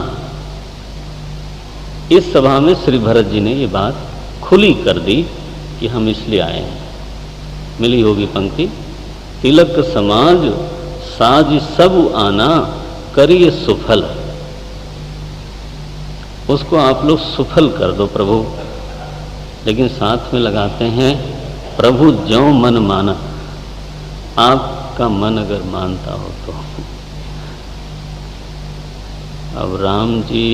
इस सभा में श्री भरत जी ने ये बात खुली कर दी कि हम इसलिए आए हैं। मिली होगी पंक्ति, तिलक समाज साज सब आना करिए सुफल। उसको आप लोग सुफल कर दो प्रभु, लेकिन साथ में लगाते हैं प्रभु ज्यों मन माना। आपका मन अगर मानता हो तो। अब राम जी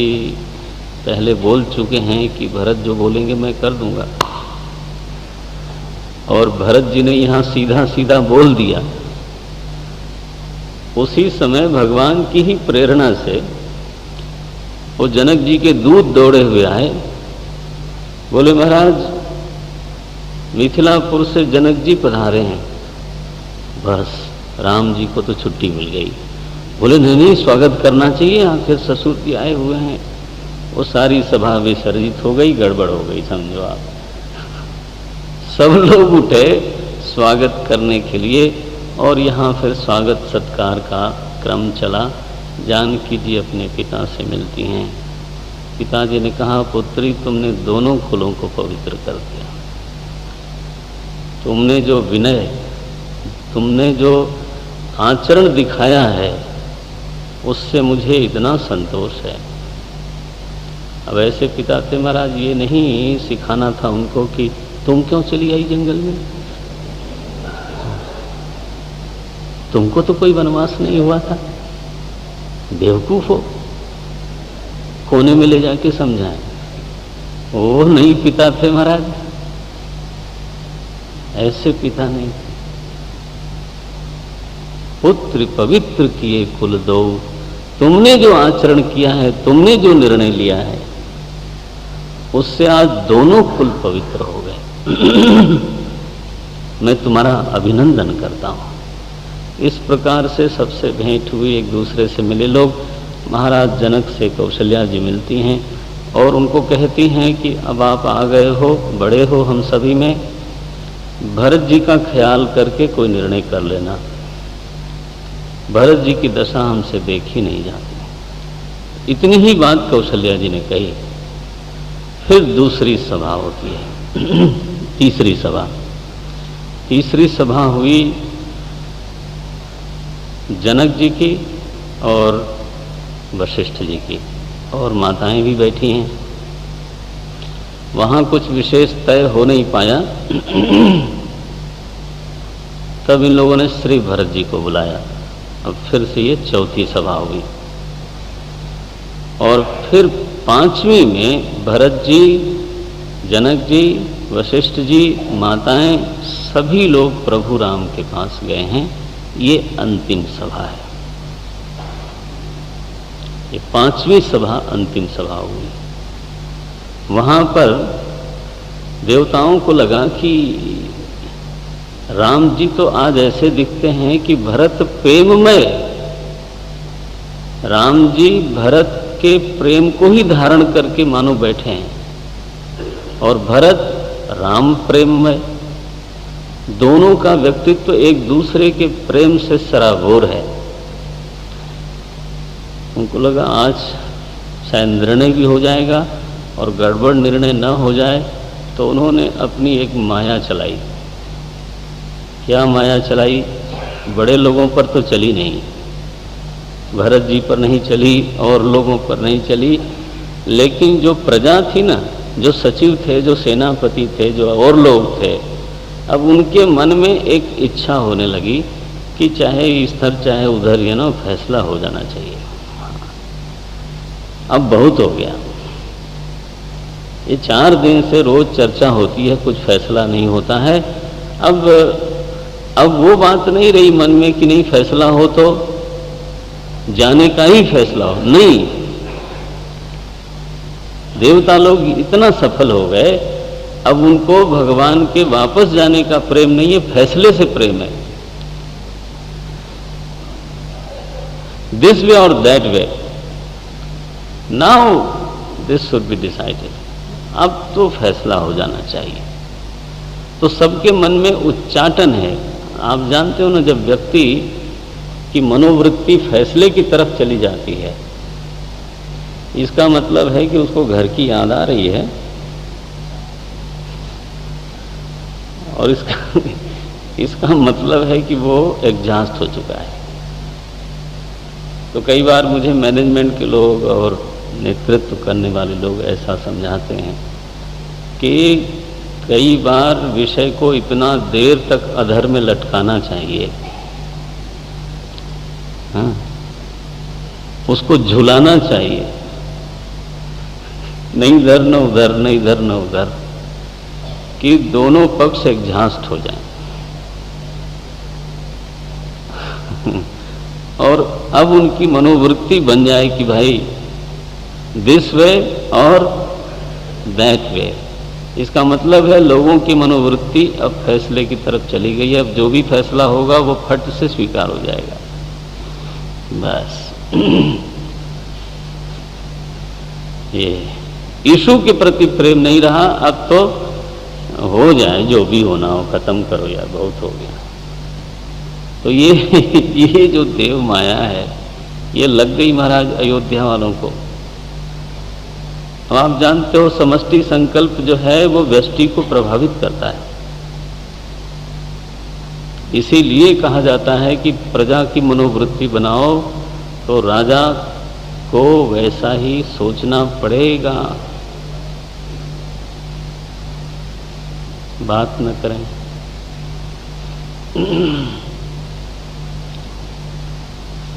पहले बोल चुके हैं कि भरत जो बोलेंगे मैं कर दूंगा, और भरत जी ने यहां सीधा सीधा बोल दिया। उसी समय भगवान की ही प्रेरणा से वो जनक जी के दूत दौड़े हुए आए, बोले महाराज मिथिलापुर से जनक जी पधारे हैं। बस राम जी को तो छुट्टी मिल गई। बोले नहीं, स्वागत करना चाहिए, आखिर ससुर जी आए हुए हैं। वो सारी सभा विसर्जित हो गई, गड़बड़ हो गई, समझो आप। सब लोग उठे स्वागत करने के लिए, और यहाँ फिर स्वागत सत्कार का क्रम चला। जानकी जी अपने पिता से मिलती हैं। पिताजी ने कहा, पुत्री तुमने दोनों कुलों को पवित्र कर दिया। तुमने जो विनय, तुमने जो आचरण दिखाया है, उससे मुझे इतना संतोष है। अब ऐसे पिता थे महाराज, ये नहीं सिखाना था उनको कि तुम क्यों चली आई जंगल में, तुमको तो कोई वनवास नहीं हुआ था, बेवकूफ हो, कोने में ले जाके समझाएं। वो नहीं पिता थे महाराज, ऐसे पिता नहीं थे। पुत्र पवित्र किए कुल दो, तुमने जो आचरण किया है, तुमने जो निर्णय लिया है, उससे आज दोनों कुल पवित्र हो गए। मैं तुम्हारा अभिनंदन करता हूं। इस प्रकार से सबसे भेंट हुई, एक दूसरे से मिले लोग। महाराज जनक से कौशल्या जी मिलती हैं और उनको कहती हैं कि अब आप आ गए हो, बड़े हो हम सभी में, भरत जी का ख्याल करके कोई निर्णय कर लेना। भरत जी की दशा हमसे देखी नहीं जाती। इतनी ही बात कौशल्या जी ने कही। फिर दूसरी सभा होती है, तीसरी सभा हुई जनक जी की और वशिष्ठ जी की, और माताएं भी बैठी हैं। वहां कुछ विशेष तय हो नहीं पाया। तब इन लोगों ने श्री भरत जी को बुलाया। अब फिर से ये चौथी सभा हुई, और फिर पांचवी में भरत जी, जनक जी, वशिष्ठ जी, माताएं, सभी लोग प्रभु राम के पास गए हैं। ये अंतिम सभा है। ये पांचवी सभा अंतिम सभा हुई। वहां पर देवताओं को लगा कि राम जी तो आज ऐसे दिखते हैं कि भरत प्रेममय, राम जी भरत के प्रेम को ही धारण करके मानो बैठे हैं, और भरत राम प्रेममय। दोनों का व्यक्तित्व एक दूसरे के प्रेम से सराबोर है। उनको लगा आज शायद निर्णय भी हो जाएगा, और गड़बड़ निर्णय न हो जाए, तो उन्होंने अपनी एक माया चलाई। क्या माया चलाई? बड़े लोगों पर तो चली नहीं, भरत जी पर नहीं चली और लोगों पर नहीं चली, लेकिन जो प्रजा थी ना, जो सचिव थे, जो सेनापति थे, जो और लोग थे, अब उनके मन में एक इच्छा होने लगी कि चाहे इधर चाहे उधर, ये ना फैसला हो जाना चाहिए। अब बहुत हो गया। ये 4 दिन से रोज चर्चा होती है, कुछ फैसला नहीं होता है। अब वो बात नहीं रही मन में कि नहीं फैसला हो तो जाने का ही फैसला हो, नहीं। देवता लोग इतना सफल हो गए, अब उनको भगवान के वापस जाने का प्रेम नहीं है, फैसले से प्रेम है। दिस वे और that way, now this should be decided. अब तो फैसला हो जाना चाहिए। तो सबके मन में उच्चाटन है। आप जानते हो ना, जब व्यक्ति की मनोवृत्ति फैसले की तरफ चली जाती है, इसका मतलब है कि उसको घर की याद आ रही है, और इसका मतलब है कि वो एग्जॉस्ट हो चुका है। तो कई बार मुझे मैनेजमेंट के लोग और नेतृत्व करने वाले लोग ऐसा समझाते हैं कि कई बार विषय को इतना देर तक अधर में लटकाना चाहिए, हाँ, उसको झुलाना चाहिए, नहीं इधर न उधर, नहीं इधर न उधर, कि दोनों पक्ष एग्जॉस्ट हो जाएं। और अब उनकी मनोवृत्ति बन जाए कि भाई दिस वे और दैट वे। इसका मतलब है लोगों की मनोवृत्ति अब फैसले की तरफ चली गई है। अब जो भी फैसला होगा वो फट से स्वीकार हो जाएगा, बस। ये यीशु के प्रति प्रेम नहीं रहा। अब तो हो जाए जो भी होना हो, खत्म करो यार, बहुत हो गया। तो ये जो देव माया है, ये लग गई महाराज अयोध्या वालों को। अब आप जानते हो समष्टि संकल्प जो है वो व्यष्टि को प्रभावित करता है। इसीलिए कहा जाता है कि प्रजा की मनोवृत्ति बनाओ तो राजा को वैसा ही सोचना पड़ेगा, बात न करें।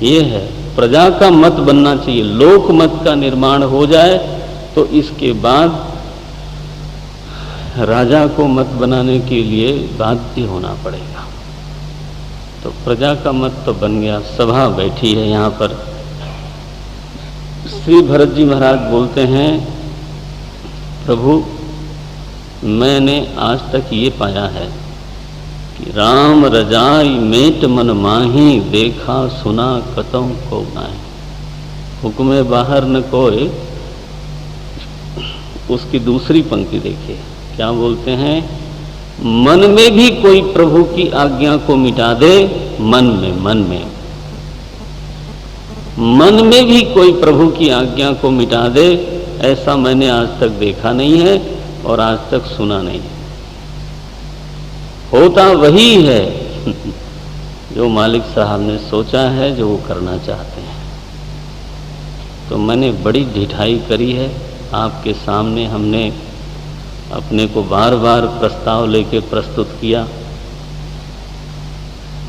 ये है, प्रजा का मत बनना चाहिए, लोक मत का निर्माण हो जाए तो इसके बाद राजा को मत बनाने के लिए बाध्य होना पड़ेगा। तो प्रजा का मत तो बन गया। सभा बैठी है यहाँ पर। श्री भरत जी महाराज बोलते हैं, प्रभु मैंने आज तक ये पाया है कि राम रजाई मेट मन माही, देखा सुना कतौ को नाहि। हुक्मे बाहर न कोई। उसकी दूसरी पंक्ति देखिए क्या बोलते हैं, मन में भी कोई प्रभु की आज्ञा को मिटा दे, मन में भी कोई प्रभु की आज्ञा को मिटा दे, ऐसा मैंने आज तक देखा नहीं है और आज तक सुना नहीं है। होता वही है जो मालिक साहब ने सोचा है, जो वो करना चाहते हैं। तो मैंने बड़ी ढिठाई करी है आपके सामने। हमने अपने को बार बार प्रस्ताव लेके प्रस्तुत किया।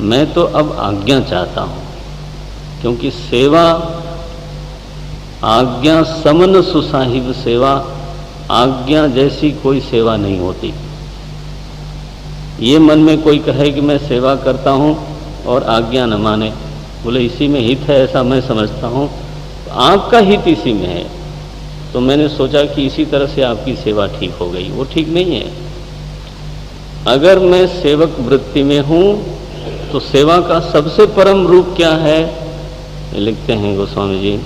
मैं तो अब आज्ञा चाहता हूं, क्योंकि सेवा आज्ञा समन सुसाहिब सेवा, आज्ञा जैसी कोई सेवा नहीं होती। ये मन में कोई कहे कि मैं सेवा करता हूं और आज्ञा न माने, बोले इसी में हित है, ऐसा मैं समझता हूं। तो आपका हित इसी में है, तो मैंने सोचा कि इसी तरह से आपकी सेवा ठीक हो गई। वो ठीक नहीं है। अगर मैं सेवक वृत्ति में हूं तो सेवा का सबसे परम रूप क्या है, लिखते हैं गोस्वामी जी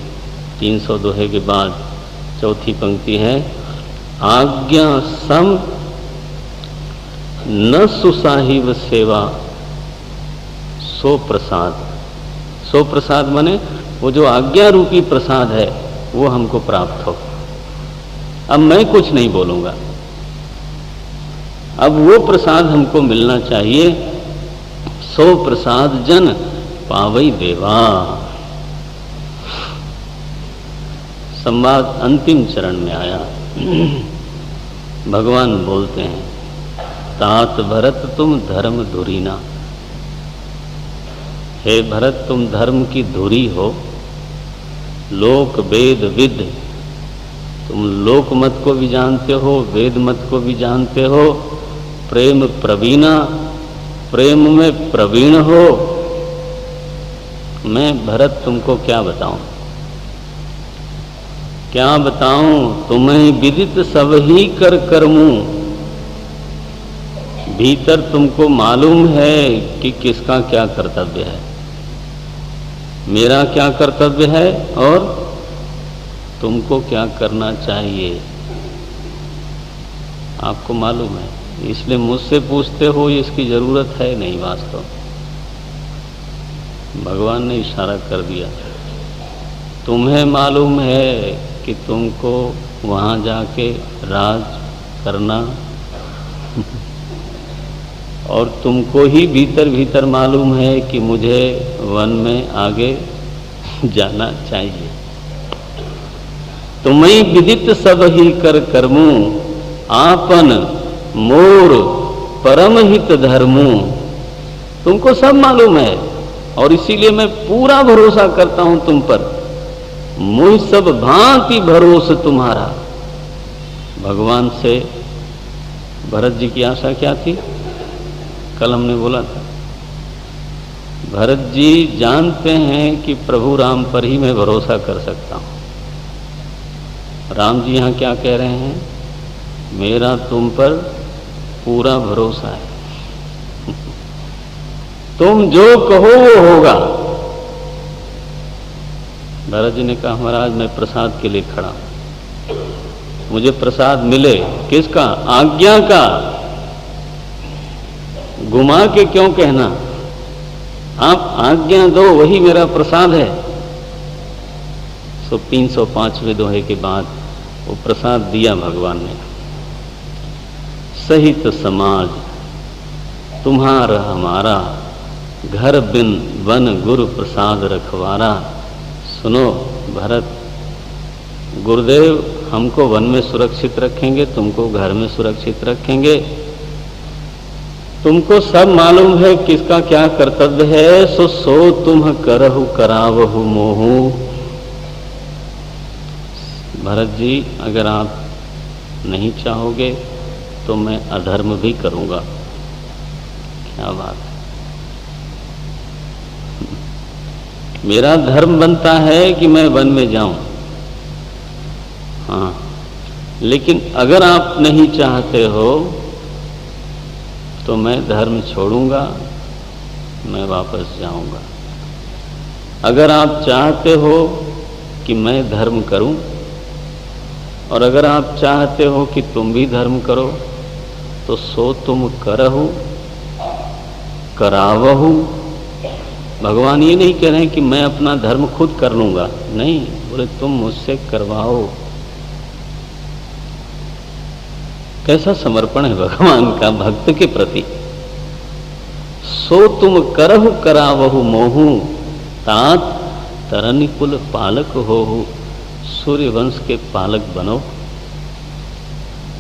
300 दोहे के बाद चौथी पंक्ति है, आज्ञा सम न सुसाहिब सेवा सो प्रसाद। सो प्रसाद माने वो जो आज्ञा रूपी प्रसाद है वो हमको प्राप्त हो। अब मैं कुछ नहीं बोलूंगा, अब वो प्रसाद हमको मिलना चाहिए। सो प्रसाद जन पावई देवा। संवाद अंतिम चरण में आया। भगवान बोलते हैं, तात भरत तुम धर्म धुरीना। हे भरत तुम धर्म की धुरी हो, लोक वेद विद। तुम लोक मत को भी जानते हो, वेद मत को भी जानते हो, प्रेम प्रवीणा, प्रेम में प्रवीण हो। मैं भरत तुमको क्या बताऊं, क्या बताऊं, तुम्हें विदित सब ही कर कर्मू। भीतर तुमको मालूम है कि किसका क्या कर्तव्य है, मेरा क्या कर्तव्य है और तुमको क्या करना चाहिए, आपको मालूम है। इसलिए मुझसे पूछते हो, इसकी जरूरत है नहीं। वास्तव भगवान ने इशारा कर दिया, तुम्हें मालूम है कि तुमको वहां जाके राज करना और तुमको ही भीतर भीतर मालूम है कि मुझे वन में आगे जाना चाहिए। तुम्हें विदित सब ही कर कर्मू, आपन मोर परम हित धर्मू। तुमको सब मालूम है और इसीलिए मैं पूरा भरोसा करता हूं तुम पर। मुझ सब भांति भरोसा तुम्हारा। भगवान से भरत जी की आशा क्या थी? कल हमने बोला था, भरत जी जानते हैं कि प्रभु राम पर ही मैं भरोसा कर सकता हूं। राम जी यहां क्या कह रहे हैं? मेरा तुम पर पूरा भरोसा है, तुम जो कहो वो होगा। भरत जी ने कहा, महाराज मैं प्रसाद के लिए खड़ा हूं, मुझे प्रसाद मिले। किसका? आज्ञा का। घुमा के क्यों कहना? आप आज्ञा दो, वही मेरा प्रसाद है। 305वें दोहे के बाद वो प्रसाद दिया भगवान ने। सहित समाज तुम्हारा हमारा, घर बिन वन गुरु प्रसाद रखवारा। सुनो भरत, गुरुदेव हमको वन में सुरक्षित रखेंगे, तुमको घर में सुरक्षित रखेंगे। तुमको सब मालूम है किसका क्या कर्तव्य है, सो तुम करहु करावहु मोहू। भरत जी अगर आप नहीं चाहोगे तो मैं अधर्म भी करूंगा। क्या बात है! मेरा धर्म बनता है कि मैं वन में जाऊं। हाँ, लेकिन अगर आप नहीं चाहते हो तो मैं धर्म छोड़ूंगा, मैं वापस जाऊंगा। अगर आप चाहते हो कि मैं धर्म करूं और अगर आप चाहते हो कि तुम भी धर्म करो तो सो तुम करहु करावहु। भगवान ये नहीं कह रहे हैं कि मैं अपना धर्म खुद कर लूंगा, नहीं, बोले तुम मुझसे करवाओ। कैसा समर्पण है भगवान का भक्त के प्रति। सो तुम करहु करावहु मोहू, तात तरनि कुल पालक होहु। सूर्य वंश के पालक बनो।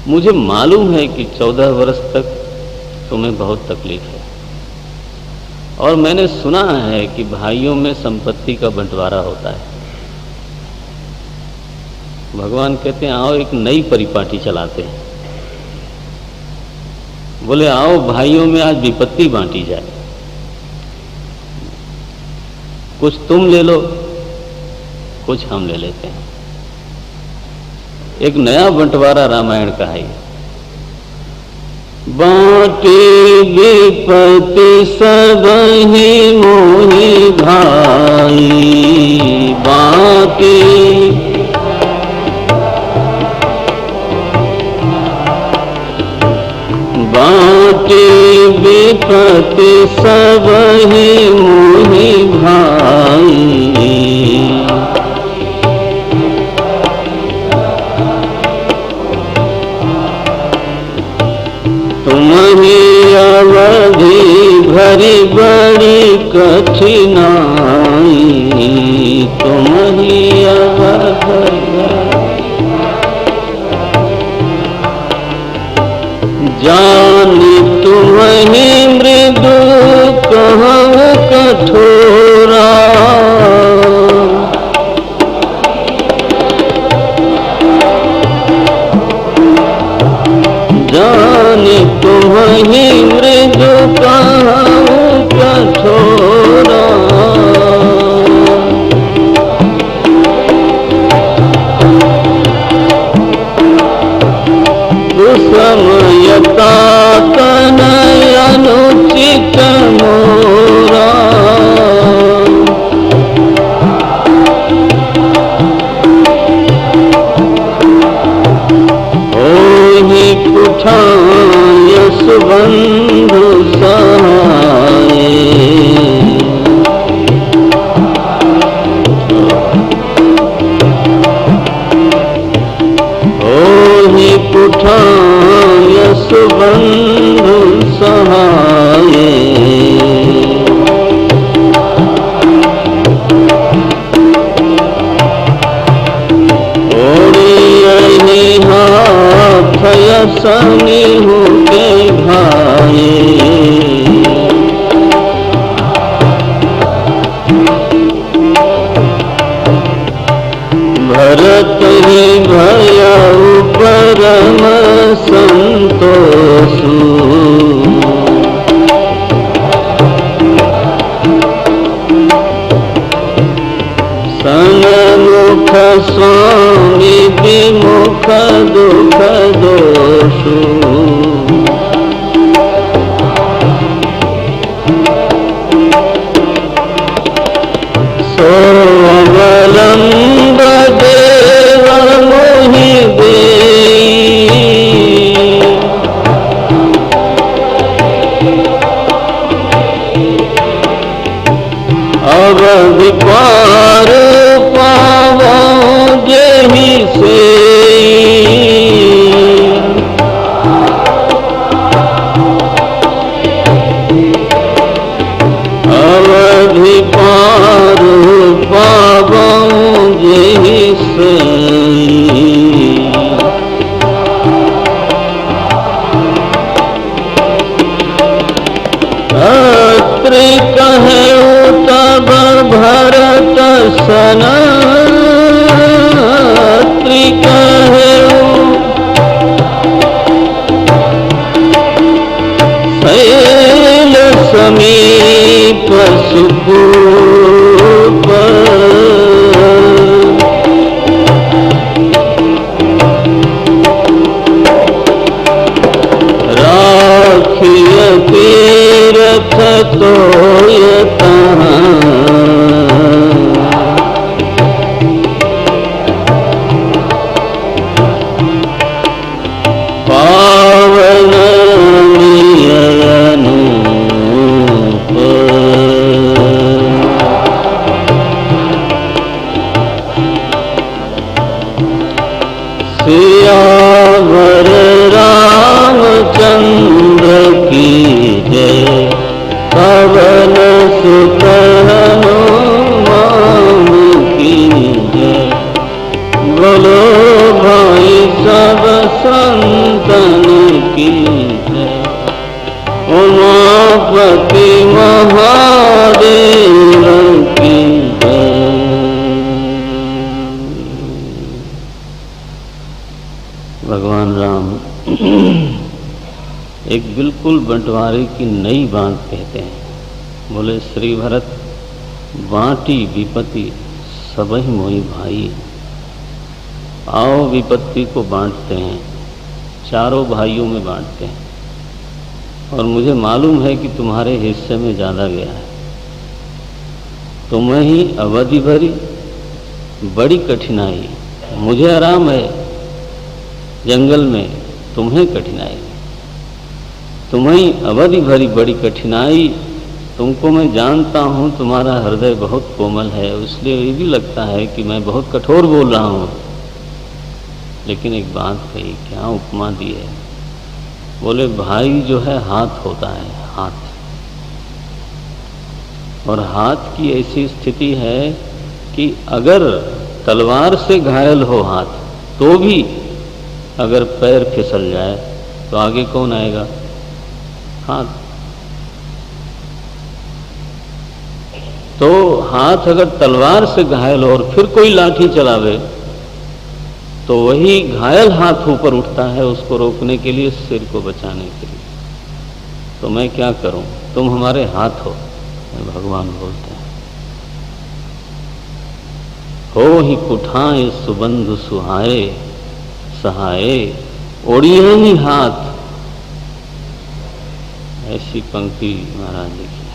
मुझे मालूम है कि 14 वर्ष तक तुम्हें बहुत तकलीफ है और मैंने सुना है कि भाइयों में संपत्ति का बंटवारा होता है। भगवान कहते हैं आओ एक नई परिपाटी चलाते हैं। बोले आओ भाइयों में आज विपत्ति बांटी जाए, कुछ तुम ले लो, कुछ हम ले लेते हैं। एक नया बंटवारा रामायण का है। बाटे विपत्ति सब ही मोहि भाई, बाटे बाटे विपत्ति सब ही मोहि भाई। तुम्हें अवधि भरी बड़ी कठिनाई, तुम्हें अवधि जानी तुम्हें मृदु कहूँ कठोरा। जाने तुम्हें मृदु कहूँ कठोरा। सुख स्वामी विमुख दुख दोषु सोवलंब देव मोहि अवधि पार पावो जेहि से अवधि पार पावो जेहि से अत्रि कहे तब भरत सन अत्रि कहे शैल समीप सुकूप राखिय तीरथ तोय तहाँ पावन अनूप सियावर रामचंद्र की जय पवन सुत हनुमान की जय बोलो भाई सब संतन की जय उमापति महादेव की जय। भगवान राम एक बिल्कुल बंटवारे की नई बात कहते हैं। बोले श्री भरत बाँटी विपत्ति सबहि मोहि भाई। आओ विपत्ति को बांटते हैं, चारों भाइयों में बांटते हैं। और मुझे मालूम है कि तुम्हारे हिस्से में ज़्यादा गया है। तुम्हें ही अवधि भरी बड़ी कठिनाई, मुझे आराम है जंगल में, तुम्हें कठिनाई। तुम्हें अवधि भरी बड़ी कठिनाई। तुमको मैं जानता हूँ, तुम्हारा हृदय बहुत कोमल है, इसलिए ये भी लगता है कि मैं बहुत कठोर बोल रहा हूँ। लेकिन एक बात कही, क्या उपमा दी है। बोले भाई जो है हाथ होता है, हाथ। और हाथ की ऐसी स्थिति है कि अगर तलवार से घायल हो हाथ, तो भी अगर पैर फिसल जाए तो आगे कौन आएगा? हाथ। तो हाथ अगर तलवार से घायल हो और फिर कोई लाठी चलावे तो वही घायल हाथ ऊपर उठता है उसको रोकने के लिए, सिर को बचाने के लिए। तो मैं क्या करूं? तुम हमारे हाथ हो, भगवान बोलते हैं। हो ही कुठाए सुबंधु सुहाए सहाय ओढ़िए ही हाथ। ऐसी पंक्ति महाराज जी की।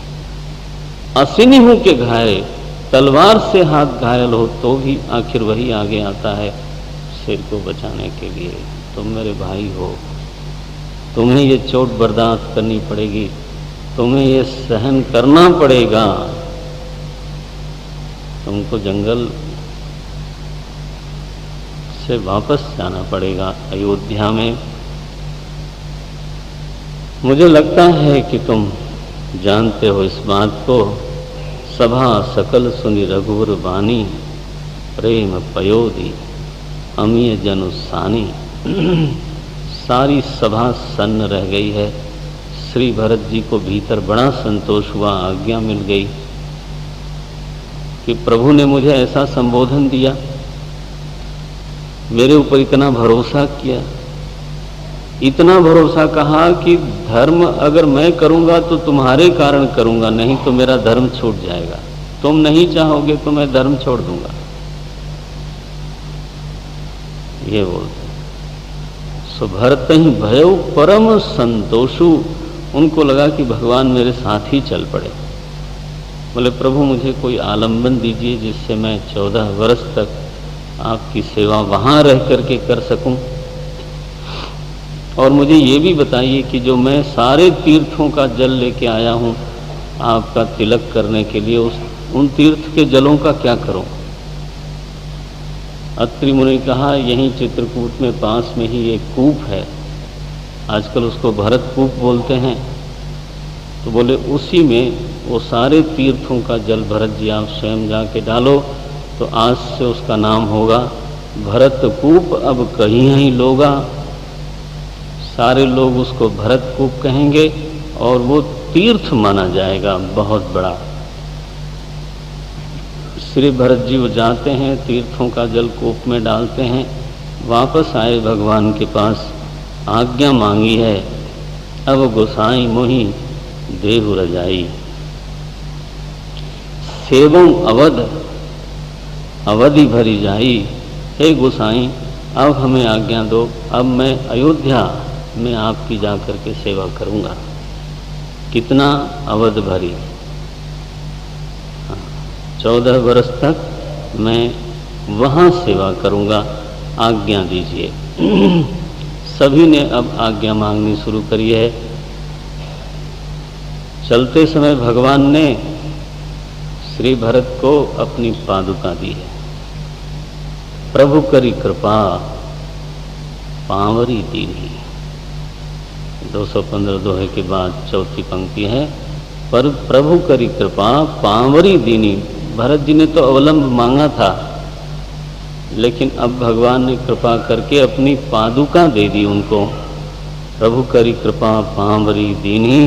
असिनी हूं के घाये, तलवार से हाथ घायल हो तो भी आखिर वही आगे आता है सिर को बचाने के लिए। तुम मेरे भाई हो, तुम्हें ये चोट बर्दाश्त करनी पड़ेगी, तुम्हें ये सहन करना पड़ेगा। तुमको जंगल से वापस जाना पड़ेगा अयोध्या में। मुझे लगता है कि तुम जानते हो इस बात को। सभा सकल सुनि रघुवर बानी, प्रेम पयोधि अमीय जनुसानी। सारी सभा सन्न रह गई है। श्री भरत जी को भीतर बड़ा संतोष हुआ, आज्ञा मिल गई कि प्रभु ने मुझे ऐसा संबोधन दिया, मेरे ऊपर इतना भरोसा किया, इतना भरोसा कहा कि धर्म अगर मैं करूंगा तो तुम्हारे कारण करूंगा, नहीं तो मेरा धर्म छूट जाएगा। तुम नहीं चाहोगे तो मैं धर्म छोड़ दूंगा। ये बोलते हैं। सो भरत ही भयउ परम संतोषु, उनको लगा कि भगवान मेरे साथ ही चल पड़े। बोले प्रभु मुझे कोई आलंबन दीजिए जिससे मैं 14 वर्ष तक आपकी सेवा वहाँ रह करके कर सकूं, और मुझे ये भी बताइए कि जो मैं सारे तीर्थों का जल लेके आया हूँ आपका तिलक करने के लिए, उन तीर्थ के जलों का क्या करूं। अत्रि मुनि कहा यहीं चित्रकूट में पास में ही एक कूप है, आजकल उसको भरत कूप बोलते हैं। तो बोले उसी में वो सारे तीर्थों का जल भरत जी आप स्वयं जाके डालो, तो आज से उसका नाम होगा भरत कूप अब कहीं ही लोगा। सारे लोग उसको भरत कूप कहेंगे और वो तीर्थ माना जाएगा बहुत बड़ा। श्री भरत जी वो जाते हैं, तीर्थों का जल कूप में डालते हैं, वापस आए भगवान के पास, आज्ञा मांगी है, अब गोसाई मोहि देहु रजाई, सेवं अवध अवधि भरी जाई। हे गोसाई अब हमें आज्ञा दो, अब मैं अयोध्या में आपकी जाकर के सेवा करूंगा। कितना अवध भरी, 14 वर्ष तक मैं वहाँ सेवा करूंगा, आज्ञा दीजिए। सभी ने अब आज्ञा मांगनी शुरू करी है। चलते समय भगवान ने श्री भरत को अपनी पादुका दी है। प्रभु करी कृपा पांवरी दीनी, 215 दोहे के बाद चौथी पंक्ति है, पर प्रभु करी कृपा पांवरी दीनी। भरत जी ने तो अवलंब मांगा था, लेकिन अब भगवान ने कृपा करके अपनी पादुका दे दी उनको। प्रभु करी कृपा पांवरी दीनी,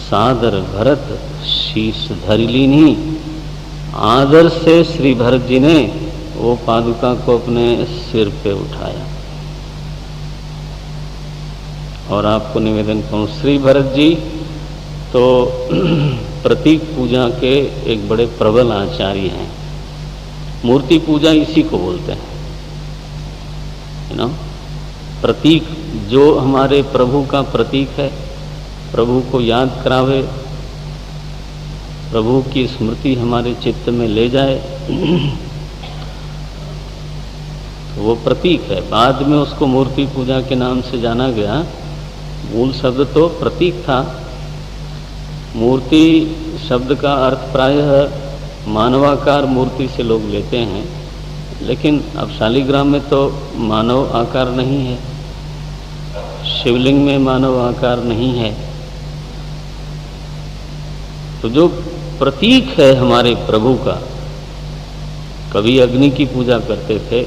सादर भरत शीश धरि लीनी। आदर से श्री भरत जी ने वो पादुका को अपने सिर पे उठाया। और आपको निवेदन कहूँ, श्री भरत जी तो प्रतीक पूजा के एक बड़े प्रबल आचार्य हैं। मूर्ति पूजा इसी को बोलते हैं, प्रतीक जो हमारे प्रभु का प्रतीक है, प्रभु को याद करावे, प्रभु की स्मृति हमारे चित्त में ले जाए, तो वो प्रतीक है। बाद में उसको मूर्ति पूजा के नाम से जाना गया, मूल शब्द तो प्रतीक था। मूर्ति शब्द का अर्थ प्रायः मानवाकार मूर्ति से लोग लेते हैं, लेकिन अब शालिग्राम में तो मानव आकार नहीं है, शिवलिंग में मानव आकार नहीं है। तो जो प्रतीक है हमारे प्रभु का, कभी अग्नि की पूजा करते थे,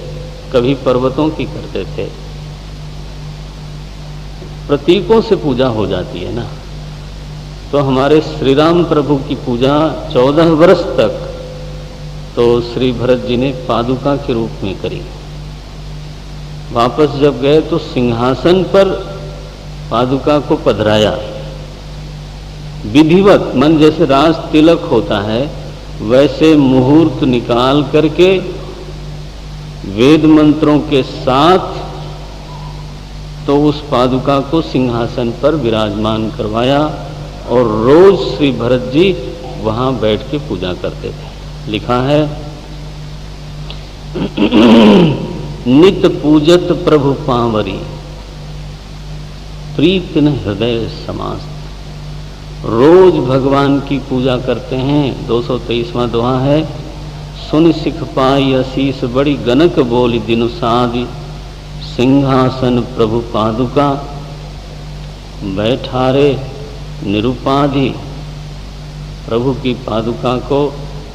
कभी पर्वतों की करते थे, प्रतीकों से पूजा हो जाती है ना। तो हमारे श्री राम प्रभु की पूजा 14 वर्ष तक तो श्री भरत जी ने पादुका के रूप में करी। वापस जब गए तो सिंहासन पर पादुका को पधराया, विधिवत, मन जैसे राज तिलक होता है वैसे मुहूर्त निकाल करके वेद मंत्रों के साथ तो उस पादुका को सिंहासन पर विराजमान करवाया, और रोज श्री भरत जी वहां बैठ के पूजा करते थे। लिखा है नित पूजत प्रभु पांवरी, प्रीत न हृदय समास्त। रोज भगवान की पूजा करते हैं। 223वां दोहा है, सुन सिख पाई असीस बड़ी गनक बोली दिनु साधि, सिंहासन प्रभु पादुका बैठारे निरुपाधि। प्रभु की पादुका को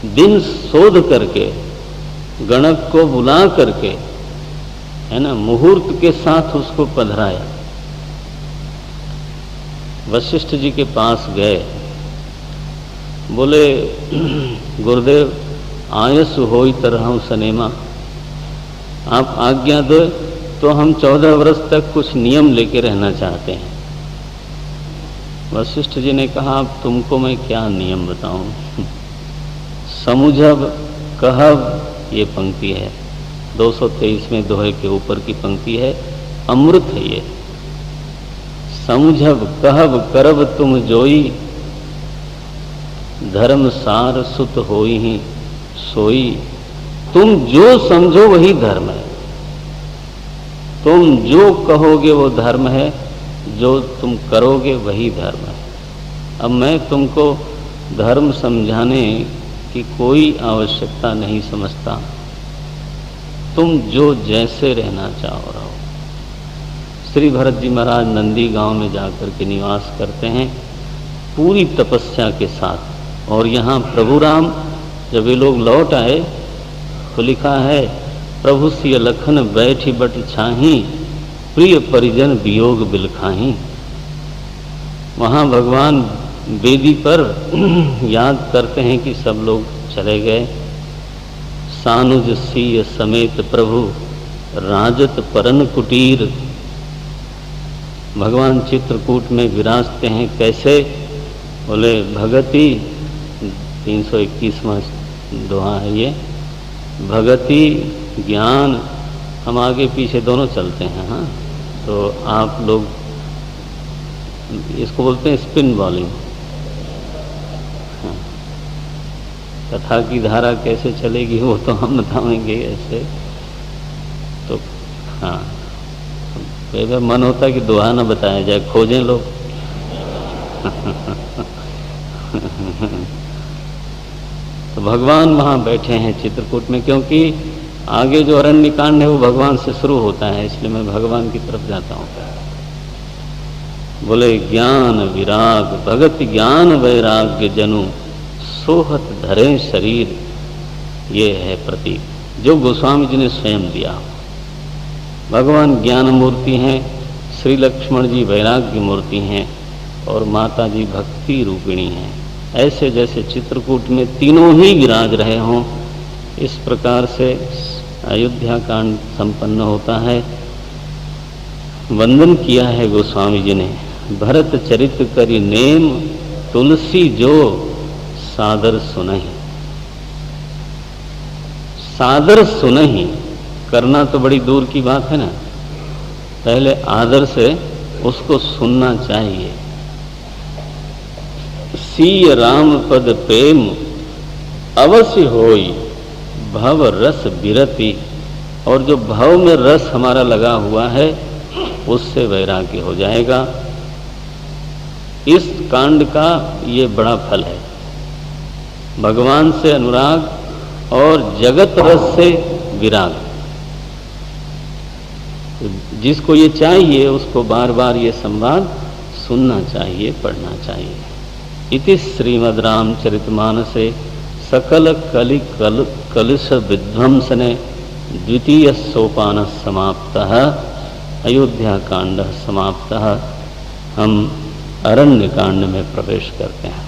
दिन शोध करके, गणक को बुला करके, है ना, मुहूर्त के साथ उसको पधराया। वशिष्ठ जी के पास गए, बोले गुरुदेव आयस होई तरह सनेमा, आप आज्ञा दो तो हम 14 वर्ष तक कुछ नियम लेके रहना चाहते हैं। वशिष्ठ जी ने कहा अब तुमको मैं क्या नियम बताऊं, समुझब कहब, ये पंक्ति है, 223वें दोहे के ऊपर की पंक्ति है, अमृत है ये। समझब कहब करब तुम जोई, धर्म सार सुत होई ही सोई। तुम जो समझो वही धर्म है, तुम जो कहोगे वो धर्म है, जो तुम करोगे वही धर्म है। अब मैं तुमको धर्म समझाने की कोई आवश्यकता नहीं समझता, तुम जो जैसे रहना चाहो रहो। श्री भरत जी महाराज नंदी गांव में जाकर के निवास करते हैं पूरी तपस्या के साथ, और यहाँ प्रभु राम जब ये लोग लौट आए तो लिखा है, प्रभु सिय लखन बैठी बट छाही, प्रिय परिजन वियोग बिलखाही। वहाँ भगवान वेदी पर याद करते हैं कि सब लोग चले गए। सानुज सिय समेत प्रभु राजत परन कुटीर। भगवान चित्रकूट में विराजते हैं कैसे? बोले भगति, 321वां दोहा है ये, भगति ज्ञान, हम आगे पीछे दोनों चलते हैं। हाँ, तो आप लोग इसको बोलते हैं स्पिन बॉलिंग। हाँ, कथा की धारा कैसे चलेगी वो तो हम बताएंगे ऐसे। तो हाँ, कई बार मन होता है कि दोहा ना बताया जाए, खोजें लोग। तो भगवान वहाँ बैठे हैं चित्रकूट में, क्योंकि आगे जो अरण्य कांड है वो भगवान से शुरू होता है, इसलिए मैं भगवान की तरफ जाता हूँ। बोले ज्ञान विराग भगत ज्ञान वैराग्य जनु, सोहत धरे शरीर। ये है प्रतीक जो गोस्वामी जी ने स्वयं दिया। भगवान ज्ञान मूर्ति हैं, श्री लक्ष्मण जी वैराग्य मूर्ति हैं, और माता जी भक्ति रूपिणी हैं। ऐसे जैसे चित्रकूट में तीनों ही विराज रहे हों, इस प्रकार से अयोध्या कांड संपन्न होता है। वंदन किया है गोस्वामी जी ने, भरत चरित करी नेम, तुलसी जो सादर सुनहि। सादर सुनहि करना तो बड़ी दूर की बात है ना, पहले आदर से उसको सुनना चाहिए। सीय राम पद प्रेम अवश्य होई, भव रस बिरति। और जो भव में रस हमारा लगा हुआ है उससे वैराग्य हो जाएगा। इस कांड का ये बड़ा फल है, भगवान से अनुराग और जगत रस से विराग। जिसको ये चाहिए उसको बार बार ये संवाद सुनना चाहिए, पढ़ना चाहिए। इति श्रीमद् रामचरितमानसे सकल कलि कलुष विध्वंसने द्वितीय सोपान समाप्तः, अयोध्या कांड समाप्तः। हम अरण्य कांड में प्रवेश करते हैं।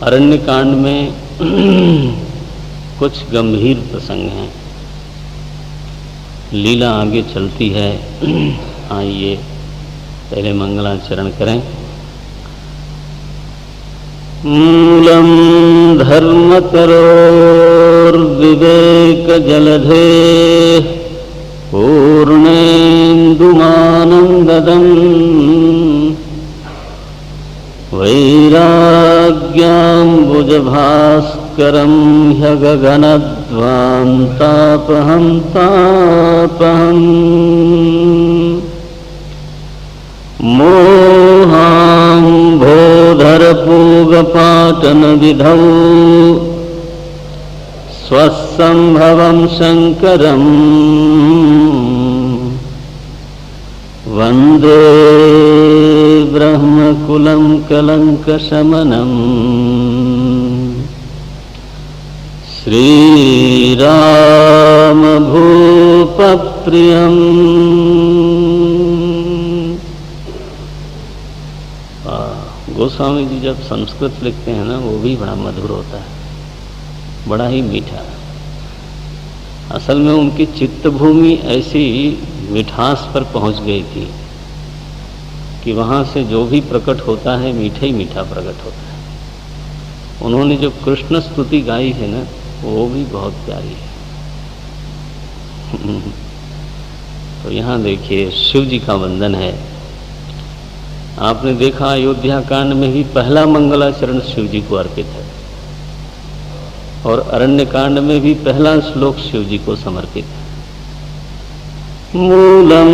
अरण्य कांड में कुछ गंभीर प्रसंग हैं, लीला आगे चलती है। आइए पहले मंगलाचरण करें। मूलम धर्मतरोर्विवेक जलधे, पूर्णेन्दुमानन्ददम्, वैराग्याम्बुजभास्करं ह्यगगनध्वान्तापहं तापहम्। मोहाम्भोधरपूगपाटनविधौ, स्वसंभवं शङ्करम्, वन्दे ब्रह्मकुलं कलङ्कशमनम्। श्रीरामभूपप्रियम्। गोस्वामी जी जब संस्कृत लिखते हैं ना, वो भी बड़ा मधुर होता है, बड़ा ही मीठा। असल में उनकी चित्तभूमि ऐसी मिठास पर पहुंच गई थी कि वहाँ से जो भी प्रकट होता है मीठा ही मीठा प्रकट होता है। उन्होंने जो कृष्ण स्तुति गाई है ना, वो भी बहुत प्यारी है। तो यहाँ देखिए शिव जी का वंदन है। आपने देखा अयोध्या कांड में भी पहला मंगलाचरण शिव जी को अर्पित है, और अरण्य कांड में भी पहला श्लोक शिव जी को समर्पित है। मूलम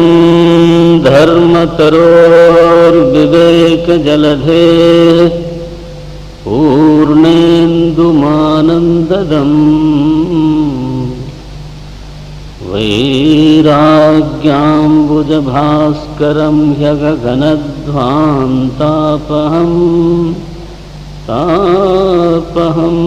धर्म तरोर विवेक जलधे पूर्णेन्दुमानंददम वैराग्याम्बुजभास्करं ह्यगगनध्वान्तापहं तापहम्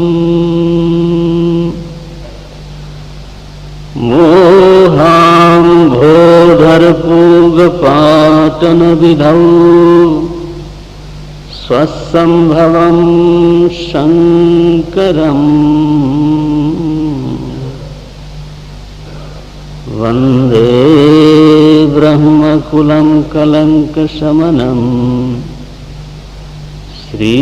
मोहाम्भोधरपूगपाटनविधौ स्वसंभवं शङ्करम् वन्दे ब्रह्मकुलं कलङ्कशमनं श्री